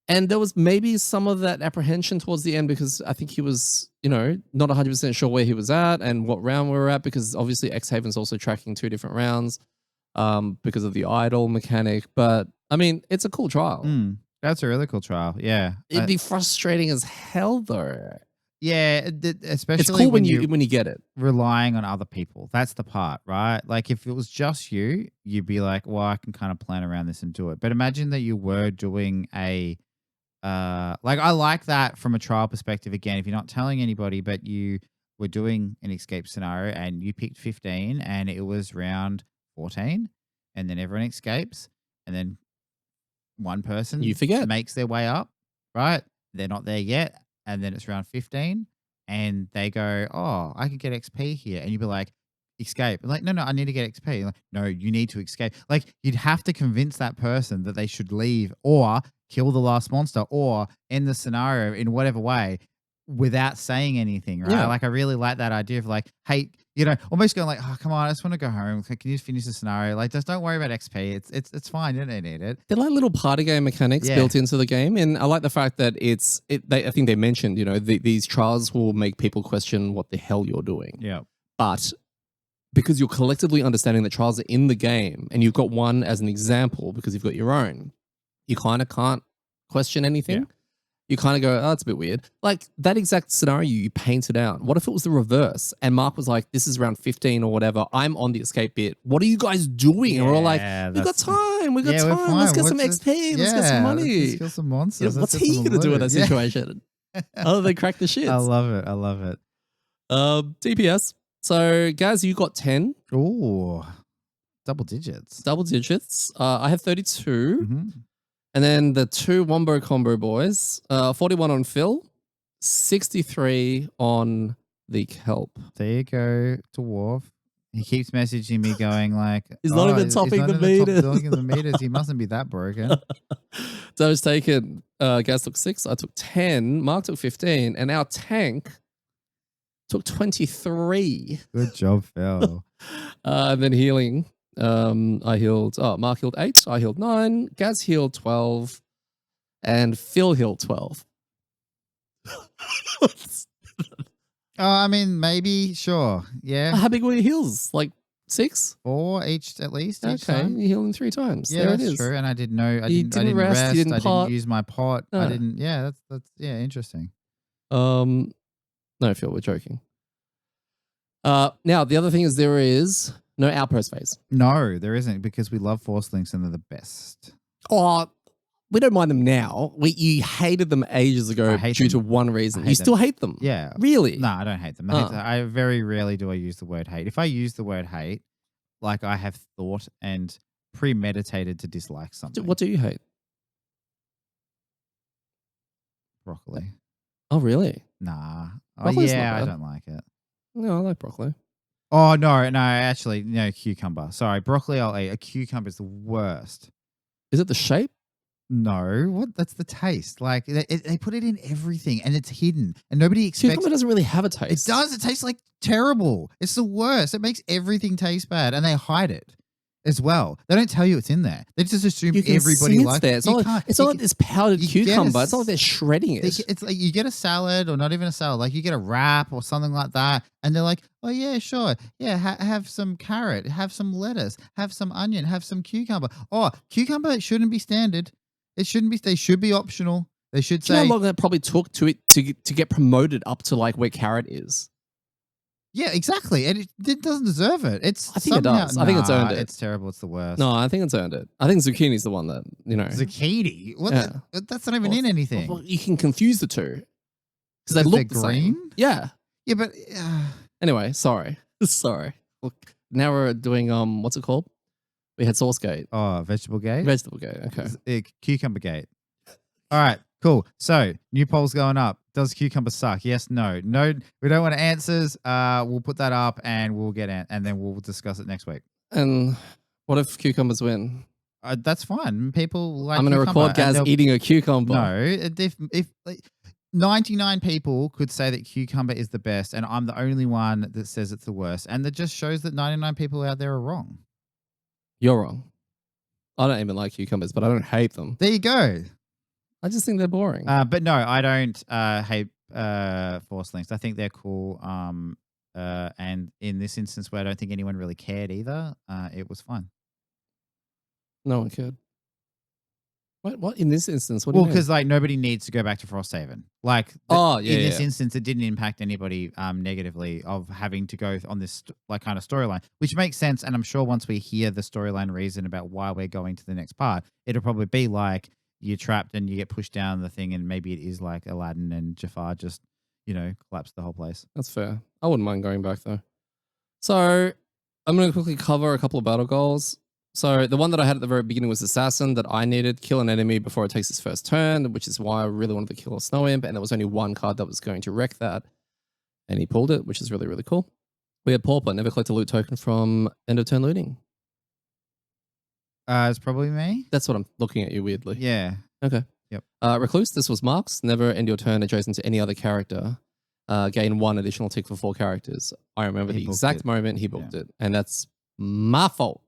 And there was maybe some of that apprehension towards the end because I think he was, not 100% sure where he was at and what round we were at, because obviously X-Haven's also tracking 2 different rounds because of the idle mechanic. But I mean, it's a cool trial. That's a really cool trial. Yeah. It'd be frustrating as hell though. Yeah, especially it's cool when you get it. Relying on other people. That's the part, right? Like if it was just you, you'd be like, well, I can kind of plan around this and do it. But imagine that you were doing a like I like that from a trial perspective. Again, if you're not telling anybody, but you were doing an escape scenario and you picked 15 and it was round 14 and then everyone escapes and then one person makes their way up, right? They're not there yet. And then it's round 15 and they go, oh, I could get XP here. And you'd be like, escape. Like, no, I need to get XP. Like, no, you need to escape. Like, you'd have to convince that person that they should leave or kill the last monster or end the scenario in whatever way without saying anything, right? Yeah. Like, I really like that idea of like, hey, almost going like, oh, come on, I just want to go home. Can you just finish the scenario? Like, just don't worry about XP. It's fine. You don't need it. They're like little party game mechanics built into the game. And I like the fact that I think they mentioned, these trials will make people question what the hell you're doing. Yeah. But because you're collectively understanding that trials are in the game and you've got one as an example because you've got your own, you kind of can't question anything. Yeah. You kind of go, oh, it's a bit weird. Like that exact scenario you painted out. What if it was the reverse? And Mark was like, this is around 15 or whatever. I'm on the escape bit. What are you guys doing? And we're all like, we got time. We got time. Let's get some XP. Let's get some money. Let's kill some monsters. What's he going to do in that situation? Other than crack the shit. I love it. DPS. So, Gaz, you got 10. Ooh, double digits. I have 32. Mm-hmm. And then the 2 Wombo Combo boys, 41 on Phil, 63 on the Kelp. There you go, Dwarf. He keeps messaging me going like, he's not even topping the meters. He mustn't be that broken. So I was taken, Gaz took 6, I took 10, Mark took 15, and our tank took 23. Good job, Phil. And then healing. Mark healed 8, I healed 9, Gaz healed 12, and Phil healed 12. I mean, maybe, sure. Yeah. How big were your heals? Like 6? 4 each at least. Okay, each time. You healed 3 times. Yeah, there that's it is. True. And I didn't know. I didn't rest. I didn't use my pot. No. I didn't. Yeah, that's interesting. No, Phil, we're joking. Now the other thing is there is no outpost phase. No, there isn't, because we love force links and they're the best. Oh, we don't mind them now. You hated them ages ago due to one reason. You still hate them? Yeah. Really? No, I don't hate them. I very rarely do I use the word hate. If I use the word hate, like I have thought and premeditated to dislike something. What do you hate? Broccoli. Oh, really? Nah. Broccoli's I don't like it. No, I like broccoli. Oh, no, actually, no, cucumber. Sorry, broccoli I'll eat. A cucumber is the worst. Is it the shape? No, what? That's the taste. Like they put it in everything and it's hidden and nobody expects. Cucumber doesn't really have a taste. It does. It tastes like terrible. It's the worst. It makes everything taste bad and they hide it as well. They don't tell you it's in there. They just assume everybody likes it. It's not like this powdered cucumber. It's not like they're shredding it. It's like you get a salad or not even a salad. Like you get a wrap or something like that. And they're like, oh yeah, sure. Yeah, have some carrot, have some lettuce, have some onion, have some cucumber. Oh, cucumber shouldn't be standard. It shouldn't be. They should be optional. They should say. Do you know how long that probably took to get promoted up to like where carrot is? Yeah, exactly. And it doesn't deserve it. I think it does. I think it's earned it. It's terrible. It's the worst. No, I think it's earned it. I think zucchini's the one that, Zucchini? What? Yeah. That's not even in anything. Well, you can confuse the two. Because they look the green? Same. Yeah. Yeah, but... Anyway, sorry. Look, now we're doing, what's it called? We had Sauce Gate. Oh, Vegetable Gate? Vegetable Gate. Okay. Cucumber Gate. All right, cool. So, new polls going up. Does cucumber suck? Yes, no. No, we don't want answers. We'll put that up and we'll and then we'll discuss it next week. And what if cucumbers win? That's fine. People like I'm going to record Gaz eating a cucumber. No, if 99 people could say that cucumber is the best and I'm the only one that says it's the worst, and that just shows that 99 people out there are wrong. You're wrong. I don't even like cucumbers, but I don't hate them. There you go. I just think they're boring. But no, I don't hate force links. I think they're cool. And in this instance where I don't think anyone really cared either, it was fun. No one cared. What in this instance? What do well, you mean? because like nobody needs to go back to Frosthaven. Like, in this instance, it didn't impact anybody negatively of having to go on this like kind of storyline, which makes sense. And I'm sure once we hear the storyline reason about why we're going to the next part, it'll probably be like you're trapped and you get pushed down the thing, and maybe it is like Aladdin and Jafar just collapsed the whole place. That's fair. I wouldn't mind going back though. So I'm going to quickly cover a couple of battle goals. So the one that I had at the very beginning was Assassin, that I needed kill an enemy before it takes its first turn, which is why I really wanted to kill a Snow Imp, and there was only one card that was going to wreck that, and he pulled it, which is really, really cool. We had Pauper, never collect a loot token from end of turn looting. It's probably me. That's what I'm looking at you weirdly. Yeah. Okay. Yep. Recluse, this was Mark's, never end your turn adjacent to any other character. Gain 1 additional tick for 4 characters. I remember the exact moment he booked it, and that's my fault.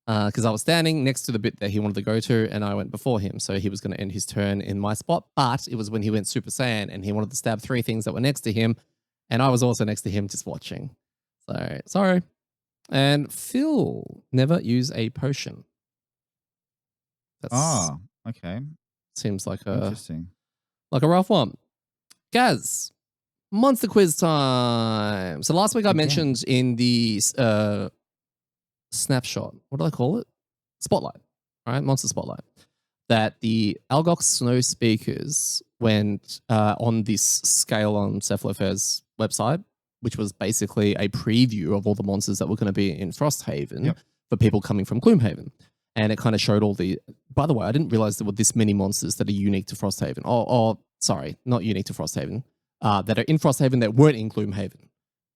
Because I was standing next to the bit that he wanted to go to, and I went before him. So he was going to end his turn in my spot, but it was when he went Super Saiyan and he wanted to stab 3 things that were next to him, and I was also next to him just watching. So, sorry. And Phil, never use a potion. That's okay. Seems like interesting. Like a rough one. Gaz, monster quiz time. So last week I mentioned in the snapshot, what do I call it? Spotlight, right? Monster Spotlight. That the Algox Snow Speakers went on this scale on Cephalofair's website, which was basically a preview of all the monsters that were going to be in Frosthaven for people coming from Gloomhaven. And it kind of showed all the... By the way, I didn't realize there were this many monsters that are unique to Frosthaven. Sorry, not unique to Frosthaven. That are in Frosthaven that weren't in Gloomhaven.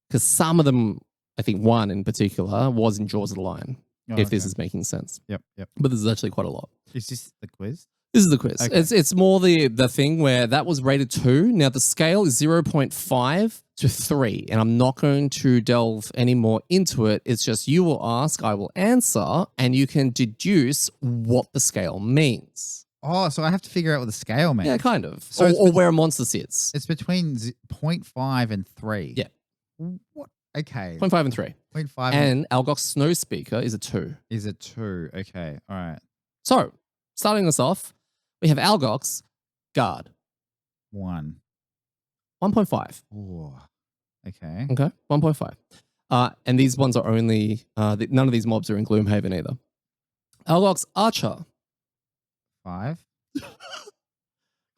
Because some of them... I think one in particular was in Jaws of the Lion, if this is making sense. Yep. But this is actually quite a lot. Is this the quiz? This is the quiz. Okay. It's more the thing where that was rated 2. Now the scale is 0.5 to 3, and I'm not going to delve any more into it. It's just you will ask, I will answer, and you can deduce what the scale means. Oh, so I have to figure out what the scale means. Yeah, kind of. So or where a monster sits. It's between 0.5 and 3. Yeah. What? Okay. 0.5 and 3. 0.5 and Algox Snow Speaker is a 2. Is a 2. Okay. All right. So, starting us off, we have Algox Guard. 1. 1.5. Oh. Okay. Okay. 1.5. And these ones are only, none of these mobs are in Gloomhaven either. Algox Archer. 5.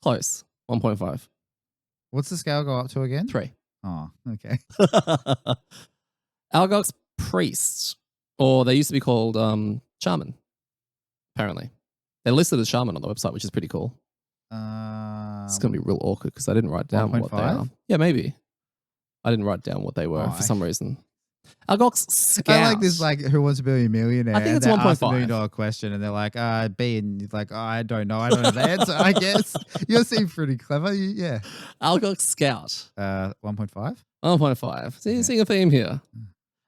Close. 1.5. What's the scale go up to again? 3. Oh, okay. Algox Priest, or they used to be called Shaman, apparently. They're listed as Shaman on the website, which is pretty cool. It's going to be real awkward because I didn't write down what they are. Yeah, maybe. I didn't write down what they were for some reason. Algox Scout. I like this, like, Who Wants to Be a Millionaire? I think it's 1.5. $1 million question, and they're like, B, and he's like, I don't know. I don't know the answer, I guess. You seem pretty clever. Yeah. Algox Scout. 1.5? 1.5. See, seeing a theme here.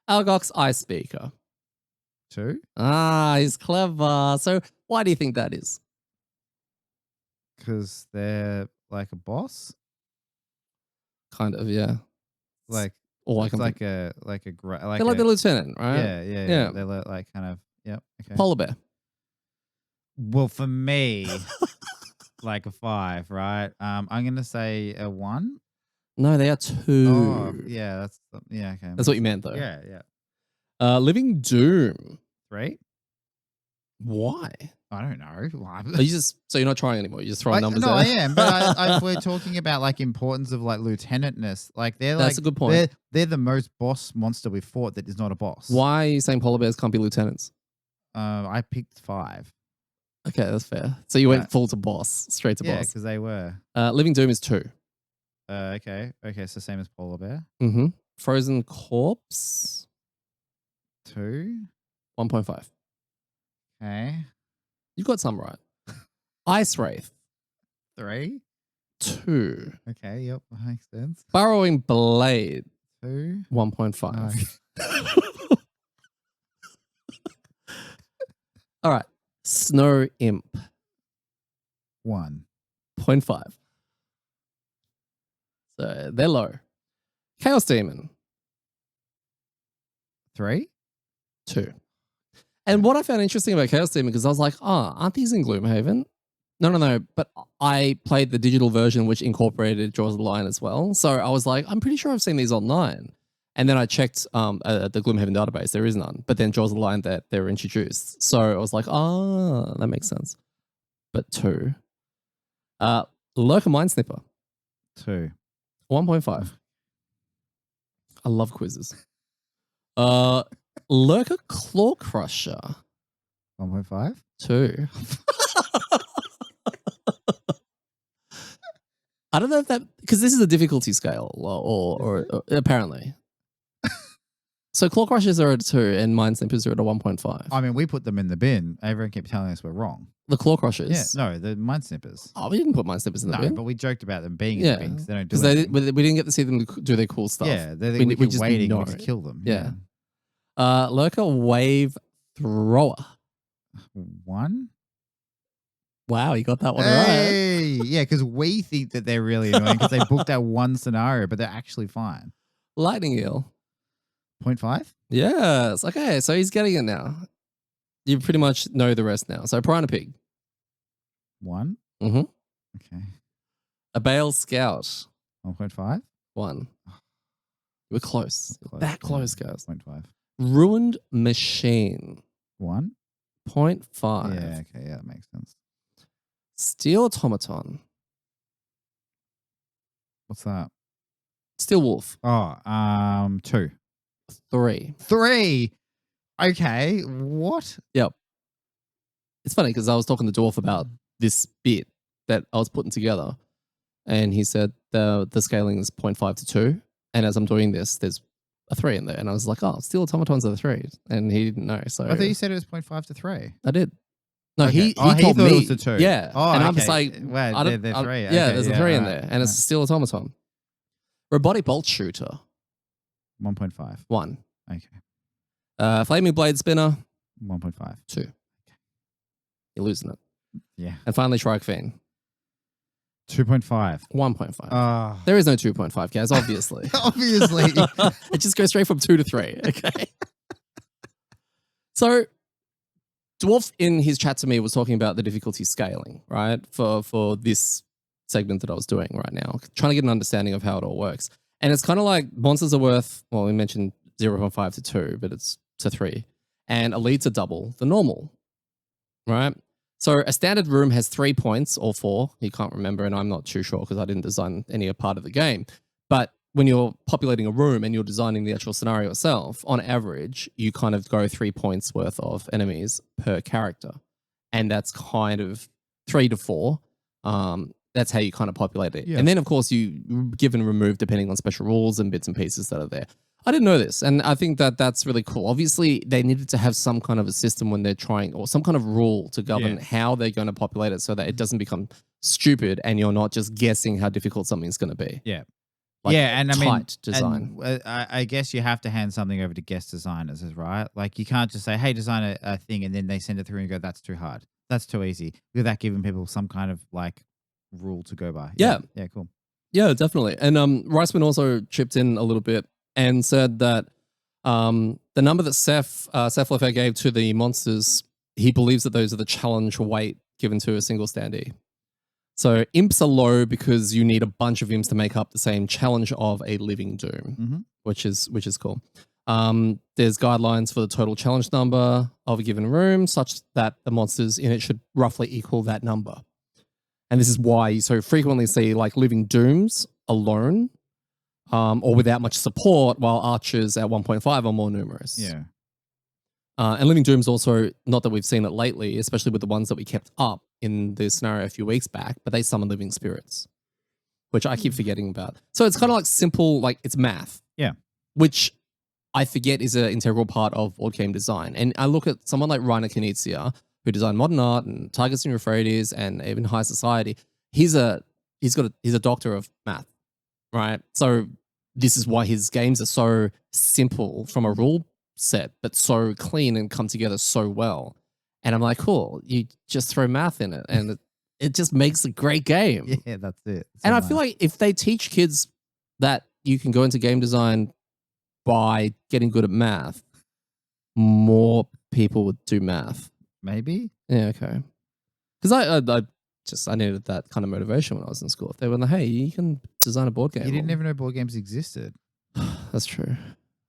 Algox Ice Speaker. 2? He's clever. So why do you think that is? Because they're like a boss? Kind of, yeah. Like, or they're like the lieutenant, right? Yeah. They're like kind of, okay. Polar bear. Well, for me, like a 5, right? I'm going to say a 1. No, they are 2. Oh, yeah, okay. That's what you meant, though. Yeah. Living Doom. 3? Why? I don't know. Why? So you're not trying anymore. You're just throwing numbers out. No, I am. But we're talking about like importance of like lieutenantness. Like that's a good point. They're the most boss monster we've fought that is not a boss. Why are you saying polar bears can't be lieutenants? I picked 5. Okay, that's fair. So you went full to boss, straight to Yeah, boss. because they were. Living Doom is 2. Okay. So same as Polar Bear. Mm-hmm. Frozen Corpse, 2. 1.5. Okay. You got some right. Ice Wraith, 3. 2. Okay. Yep. That makes sense. Burrowing Blade, 2. 1.5. All right. Snow Imp, 1. 0.5. So they're low. Chaos Demon, 3. 2. And what I found interesting about Chaos Demon, because I was like, aren't these in Gloomhaven? No. But I played the digital version, which incorporated Jaws of the Lion as well. So I was like, I'm pretty sure I've seen these online. And then I checked the Gloomhaven database. There is none. But then Jaws of the Lion, that they were introduced. So I was like, that makes sense. But 2. Lurker Mind Snipper, 2. 1.5. I love quizzes. Lurker Claw Crusher, 1.5. 2. I don't know if that, because this is a difficulty scale or apparently. So Claw Crushers are at 2 and Mind Snippers are at a 1.5. I mean, we put them in the bin. Everyone kept telling us we're wrong. The Claw Crushers? Yeah, no, the Mind Snippers. Oh, we didn't put Mind Snippers in the bin. But we joked about them being in the bin because they don't do because anything. we didn't get to see them do their cool stuff. Yeah, we we just waiting to kill them. Yeah. Lurker Wave Thrower, 1. Wow, you got that one Hey! right. Yeah, because we think that they're really annoying because they booked that one scenario, but they're actually fine. Lightning Eel, 0.5? Yes. Okay, so he's getting it now. You pretty much know the rest now. So Piranha Pig, 1. Mm-hmm. Okay. A Bale Scout, 1.5. 1. We're close. That close, guys. 0.5. Ruined Machine, 1. 0.5. Yeah, okay, yeah, that makes sense. Steel Automaton, What's that? Steel Wolf, 2. 3. 3. Okay, what? Yep. It's funny because I was talking to Dwarf about this bit that I was putting together, and he said the scaling is 0.5 to 2, and as I'm doing this, there's a 3 in there, and I was like, Steel Automatons are the 3, and he didn't know. So I thought you said it was 0.5 to 3. I did. No, Okay. he told thought me it was the 2. Yeah, and I'm just like, wow, they're 3. Okay, there's a 3 in there, and it's a Steel Automaton. Robotic Bolt Shooter, 1.5. 1. Okay. Flaming Blade Spinner, 1.5. 2. You're losing it. Yeah. And finally, Shrike Fiend, 2.5. 1.5. There is no 2.5, guys, obviously. Obviously. It just goes straight from 2 to 3, okay? So, Dwarf in his chat to me was talking about the difficulty scaling, right? For this segment that I was doing right now, trying to get an understanding of how it all works. And it's kind of like monsters are worth, well, we mentioned 0.5 to 2, but it's to 3. And elites are double the normal, right? So a standard room has 3 points or 4. You can't remember, and I'm not too sure because I didn't design any part of the game. But when you're populating a room and you're designing the actual scenario itself, on average, you kind of go 3 points worth of enemies per character. And that's kind of 3 to 4. That's how you kind of populate it. Yeah. And then, of course, you give and remove depending on special rules and bits and pieces that are there. I didn't know this, and I think that that's really cool. Obviously, they needed to have some kind of a system when they're trying, or some kind of rule to govern how they're going to populate it so that it doesn't become stupid and you're not just guessing how difficult something's going to be. Yeah. Like and I mean, tight design. And, I guess you have to hand something over to guest designers, right? Like you can't just say, hey, design a thing, and then they send it through and go, that's too hard. That's too easy. Without giving people some kind of like rule to go by. Yeah, cool. Yeah, definitely. And Riceman also chipped in a little bit and said that the number that Seth Lefebvre gave to the monsters, he believes that those are the challenge weight given to a single standee. So imps are low because you need a bunch of imps to make up the same challenge of a living doom, which is cool. There's guidelines for the total challenge number of a given room such that the monsters in it should roughly equal that number. And this is why you so frequently see like living dooms alone or without much support, while archers at 1.5 are more numerous. Yeah. And Living Doom's also, not that we've seen it lately, especially with the ones that we kept up in the scenario a few weeks back, but they summon living spirits, which I keep forgetting about. So it's kind of like simple, like it's math. Yeah. Which I forget is an integral part of board game design. And I look at someone like Reiner Knizia, who designed Modern Art and Tigers and Euphrates and even High Society. He's a doctor of math, right? So this is why his games are so simple from a rule set, but so clean and come together so well. And I'm like, cool, you just throw math in it and it just makes a great game. Yeah, that's it. And I feel like if they teach kids that you can go into game design by getting good at math, more people would do math. Maybe. Yeah, okay. Because I needed that kind of motivation when I was in school. If they were like, hey, you can design a board game. You didn't even know board games existed. That's true.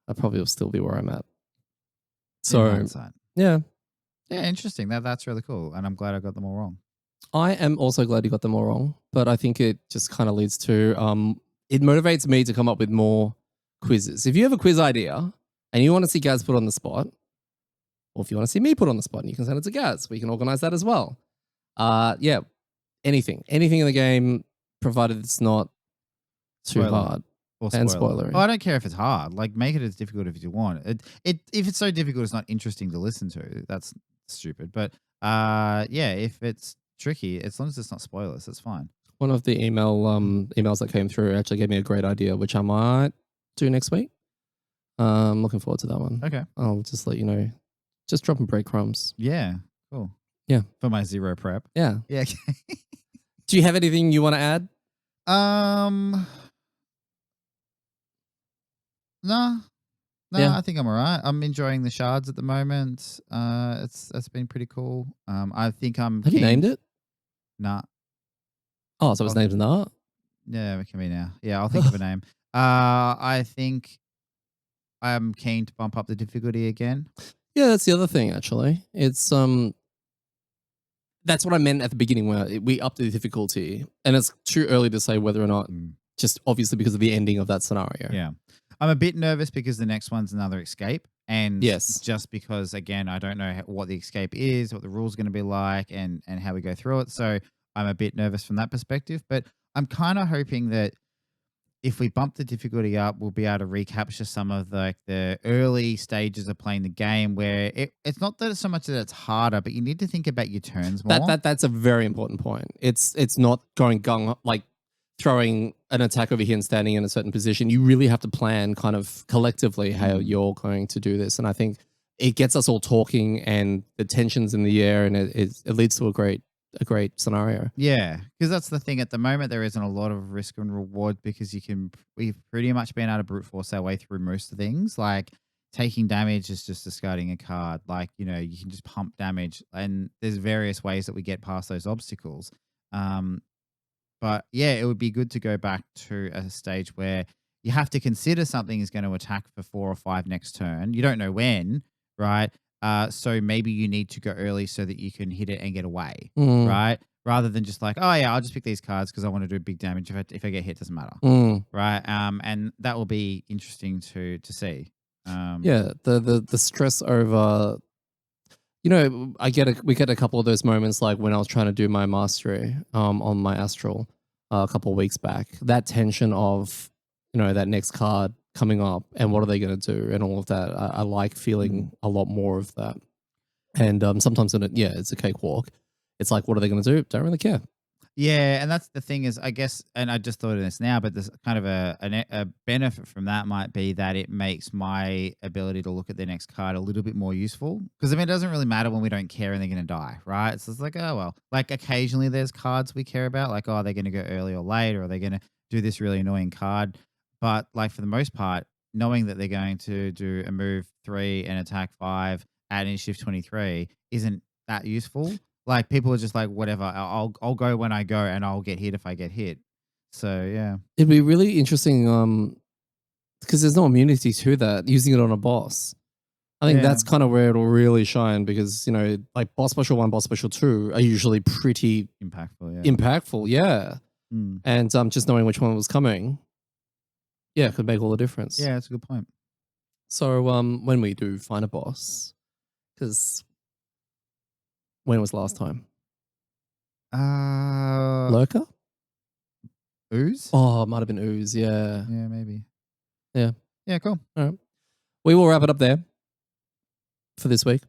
I probably will still be where I'm at. In So, hindsight. yeah. Yeah, interesting. That's really cool. And I'm glad I got them all wrong. I am also glad you got them all wrong, but I think it just kind of leads to, it motivates me to come up with more quizzes. If you have a quiz idea and you want to see Gaz put on the spot, or if you want to see me put on the spot, you can send it to Gaz. We can organize that as well. Yeah, anything in the game, provided it's not too hard Or and spoilery. spoilery. Oh, I don't care if it's hard. Like, make it as difficult as you want. If it's so difficult, it's not interesting to listen to. That's stupid. But yeah, if it's tricky, as long as it's not spoilers, that's fine. One of the emails that came through actually gave me a great idea, which I might do next week. I'm looking forward to that one. Okay. I'll just let you know. Just dropping breadcrumbs. Yeah. Cool. Yeah. For my zero prep. Yeah. Yeah. Do you have anything you want to add? No. Yeah. I think I'm all right. I'm enjoying the shards at the moment. It's been pretty cool. I think I'm. Have you named it? Nah. Oh, so its name's not? Yeah, it can be now. Yeah, I'll think of a name. I think I'm keen to bump up the difficulty again. Yeah, that's the other thing. Actually, it's that's what I meant at the beginning, where we upped the difficulty, and it's too early to say whether or not. Just obviously because of the ending of that scenario. Yeah. I'm a bit nervous because the next one's another escape. And yes, just because, again, I don't know what the escape is, what the rules are going to be like, and how we go through it. So I'm a bit nervous from that perspective. But I'm kind of hoping that if we bump the difficulty up, we'll be able to recapture some of the early stages of playing the game where it's not that it's so much that it's harder, but you need to think about your turns more. That's a very important point. It's not going like throwing an attack over here and standing in a certain position. You really have to plan kind of collectively how you're going to do this. And I think it gets us all talking and the tension's in the air, and it leads to a great scenario. Yeah, because that's the thing. At the moment, there isn't a lot of risk and reward because we've pretty much been able to brute force our way through most things. Like taking damage is just discarding a card. Like, you can just pump damage, and there's various ways that we get past those obstacles. But yeah, it would be good to go back to a stage where you have to consider something is going to attack for 4 or 5 next turn. You don't know when, right? So maybe you need to go early so that you can hit it and get away, right? Rather than just like, oh yeah, I'll just pick these cards because I want to do big damage. If I get hit, doesn't matter, right? And that will be interesting to see. Yeah, the stress over. We get a couple of those moments, like when I was trying to do my mastery on my Astral a couple of weeks back. That tension of, that next card coming up and what are they going to do and all of that. I like feeling a lot more of that. And sometimes it's a cakewalk. It's like, what are they going to do? Don't really care. Yeah, and that's the thing is, I guess, and I just thought of this now, but there's kind of a benefit from that might be that it makes my ability to look at the next card a little bit more useful. Because, it doesn't really matter when we don't care and they're going to die, right? So it's like, oh, well. Like, occasionally there's cards we care about, like, oh, are they going to go early or late, or are they going to do this really annoying card? But, like, for the most part, knowing that they're going to do a move 3 and attack 5 at initiative 23 isn't that useful. Like, people are just like, whatever, I'll go when I go and I'll get hit if I get hit. So, yeah. It'd be really interesting because there's no immunity to that, using it on a boss. I think that's kind of where it'll really shine because, like boss special 1, boss special 2 are usually pretty impactful, yeah. And just knowing which one was coming, could make all the difference. Yeah, that's a good point. So when we do find a boss, Because when was last time? Uh, Lurker? Ooze? Oh, it might have been Ooze. Yeah. Yeah, maybe. Yeah. Yeah, cool. All right. We will wrap it up there for this week.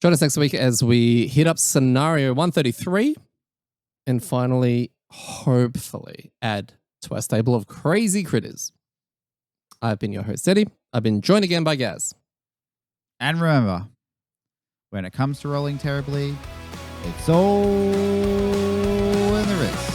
Join us next week as we hit up scenario 133 and finally, hopefully, add to our stable of crazy critters. I've been your host, Eddie. I've been joined again by Gaz. And remember, when it comes to rolling terribly, it's all in the wrist.